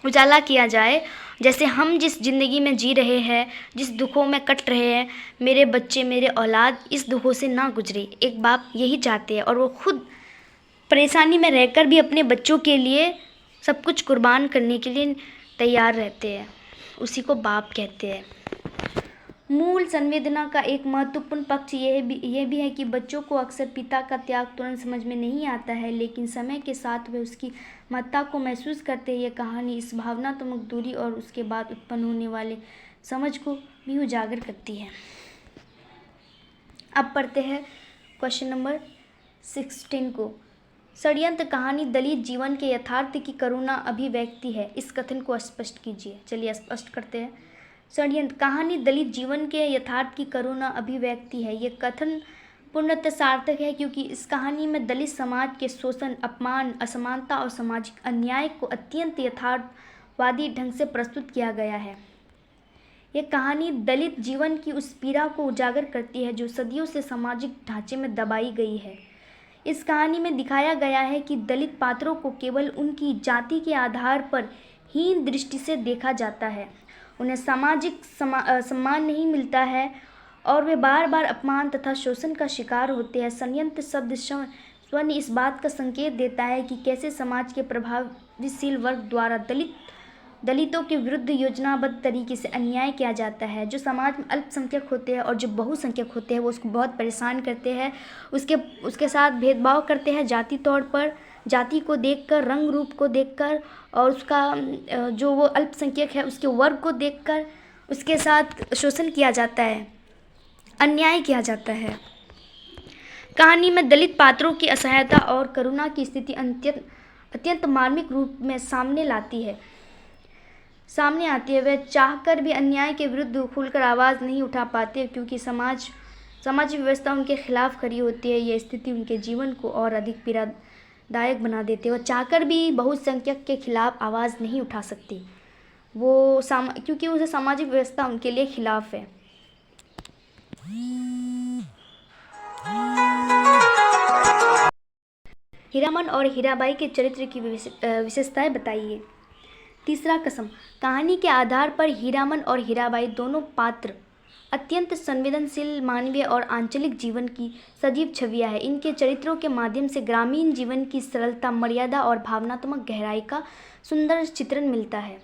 उजाला किया जाए। जैसे हम जिस ज़िंदगी में जी रहे हैं, जिस दुखों में कट रहे हैं, मेरे बच्चे, मेरे औलाद इस दुखों से ना गुजरे। एक बाप यही चाहते हैं और वो खुद परेशानी में रहकर भी अपने बच्चों के लिए सब कुछ कुर्बान करने के लिए तैयार रहते हैं। उसी को बाप कहते हैं। मूल संवेदना का एक महत्वपूर्ण पक्ष यह भी है कि बच्चों को अक्सर पिता का त्याग तुरंत समझ में नहीं आता है, लेकिन समय के साथ वे उसकी महत्ता को महसूस करते हैं। यह कहानी इस भावनात्मक दूरी और उसके बाद उत्पन्न होने वाले समझ को भी उजागर करती है। अब पढ़ते हैं क्वेश्चन नंबर 16 को। षड्यंत्र कहानी दलित जीवन के यथार्थ की करुणा अभिव्यक्ति है, इस कथन को स्पष्ट कीजिए। चलिए स्पष्ट करते हैं। षड्यंत्र कहानी दलित जीवन के यथार्थ की करुणा अभिव्यक्ति है। ये कथन पूर्णतः सार्थक है क्योंकि इस कहानी में दलित समाज के शोषण, अपमान, असमानता और सामाजिक अन्याय को अत्यंत यथार्थवादी ढंग से प्रस्तुत किया गया है। यह कहानी दलित जीवन की उस पीड़ा को उजागर करती है जो सदियों से सामाजिक ढांचे में दबाई गई है। इस कहानी में दिखाया गया है कि दलित पात्रों को केवल उनकी जाति के आधार पर हीन दृष्टि से देखा जाता है, उन्हें सामाजिक सम्मान नहीं मिलता है और वे बार बार अपमान तथा शोषण का शिकार होते हैं। षड्यंत्र शब्द स्वयं इस बात का संकेत देता है कि कैसे समाज के प्रभावशील वर्ग द्वारा दलितों के विरुद्ध योजनाबद्ध तरीके से अन्याय किया जाता है। जो समाज में अल्पसंख्यक होते हैं और जो बहुसंख्यक होते हैं वो उसको बहुत परेशान करते हैं, उसके साथ भेदभाव करते हैं जाति तौर पर, जाति को देखकर, रंग रूप को देखकर और उसका जो वो अल्पसंख्यक है उसके वर्ग को देखकर उसके साथ शोषण किया जाता है, अन्याय किया जाता है। कहानी में दलित पात्रों की असहायता और करुणा की स्थिति अत्यंत मार्मिक रूप में सामने आती है। वे चाहकर भी अन्याय के विरुद्ध खुलकर आवाज़ नहीं उठा पाते क्योंकि समाज व्यवस्था उनके खिलाफ खड़ी होती है। यह स्थिति उनके जीवन को और अधिक पीड़ादायक बना देती है। वो चाहकर भी बहुसंख्यक के खिलाफ आवाज़ नहीं उठा सकती क्योंकि उसे सामाजिक व्यवस्था उनके लिए खिलाफ है। हीरामन और हीराबाई के चरित्र की विशेषताएं बताइए। तीसरा कसम कहानी के आधार पर हीरामन और हीराबाई दोनों पात्र अत्यंत संवेदनशील, मानवीय और आंचलिक जीवन की सजीव छवियां हैं। इनके चरित्रों के माध्यम से ग्रामीण जीवन की सरलता, मर्यादा और भावनात्मक गहराई का सुंदर चित्रण मिलता है।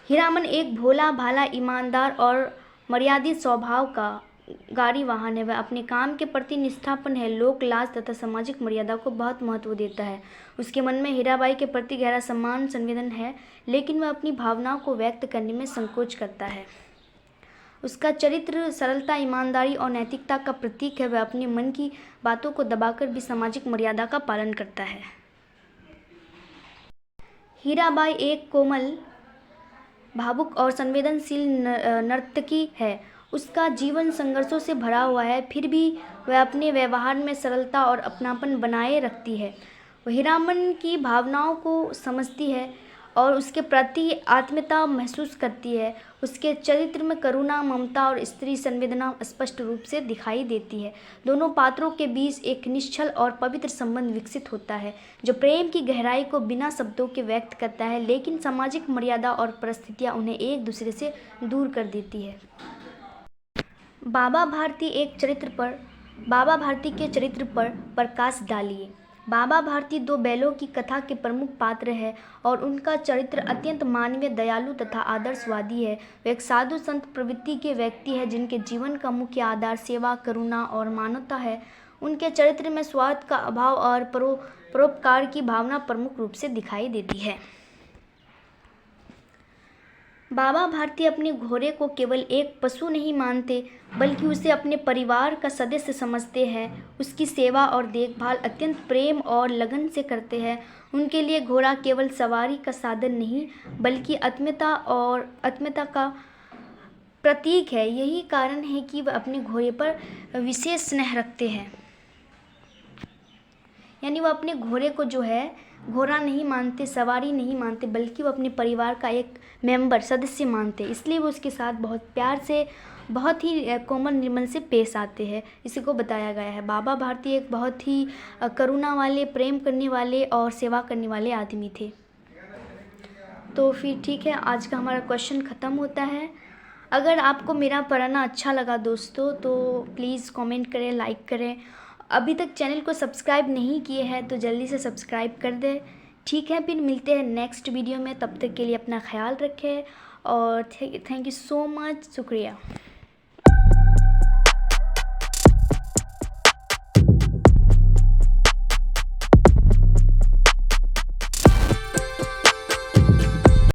हीरामन एक भोला भाला, ईमानदार और मर्यादित स्वभाव का गाड़ीवाहन है। वह अपने काम के प्रति निष्ठापन है, लोक लाज तथा सामाजिक मर्यादा को बहुत महत्व देता है। उसके मन में हीराबाई के प्रति गहरा सम्मान, संवेदन है, लेकिन वह अपनी भावनाओं को व्यक्त करने में संकोच करता है। उसका चरित्र सरलता, ईमानदारी और नैतिकता का प्रतीक है। वह अपने मन की बातों को दबाकर भी सामाजिक मर्यादा का पालन करता है। हीराबाई एक कोमल, भावुक और संवेदनशील नर्तकी है। उसका जीवन संघर्षों से भरा हुआ है, फिर भी वह अपने व्यवहार में सरलता और अपनापन बनाए रखती है। वह हीरामन की भावनाओं को समझती है और उसके प्रति आत्मीयता महसूस करती है। उसके चरित्र में करुणा, ममता और स्त्री संवेदना स्पष्ट रूप से दिखाई देती है। दोनों पात्रों के बीच एक निश्चल और पवित्र संबंध विकसित होता है, जो प्रेम की गहराई को बिना शब्दों के व्यक्त करता है, लेकिन सामाजिक मर्यादा और परिस्थितियाँ उन्हें एक दूसरे से दूर कर देती है। बाबा भारती के चरित्र पर प्रकाश डालिए। बाबा भारती दो बैलों की कथा के प्रमुख पात्र हैं और उनका चरित्र अत्यंत मानवीय, दयालु तथा आदर्शवादी है। वे एक साधु संत प्रवृत्ति के व्यक्ति हैं जिनके जीवन का मुख्य आधार सेवा, करुणा और मानवता है। उनके चरित्र में स्वार्थ का अभाव और परोपकार की भावना प्रमुख रूप से दिखाई देती है। बाबा भारती अपने घोड़े को केवल एक पशु नहीं मानते, बल्कि उसे अपने परिवार का सदस्य समझते हैं। उसकी सेवा और देखभाल अत्यंत प्रेम और लगन से करते हैं। उनके लिए घोड़ा केवल सवारी का साधन नहीं, बल्कि आत्मीयता का प्रतीक है। यही कारण है कि वह अपने घोड़े पर विशेष स्नेह रखते हैं। यानी वो अपने घोड़े को जो है घोड़ा नहीं मानते, सवारी नहीं मानते, बल्कि वो अपने परिवार का एक मेंबर, सदस्य मानते हैं। इसलिए वो उसके साथ बहुत प्यार से, बहुत ही कोमल निर्मल से पेश आते हैं। इसी को बताया गया है। बाबा भारती एक बहुत ही करुणा वाले, प्रेम करने वाले और सेवा करने वाले आदमी थे। तो फिर ठीक है, आज का हमारा क्वेश्चन ख़त्म होता है। अगर आपको मेरा पढ़ाना अच्छा लगा दोस्तों, तो प्लीज़ कमेंट करें, लाइक करें। अभी तक चैनल को सब्सक्राइब नहीं किए हैं तो जल्दी से सब्सक्राइब कर दें। ठीक है, फिर मिलते हैं नेक्स्ट वीडियो में। तब तक के लिए अपना ख्याल रखें और थैंक यू सो मच। शुक्रिया।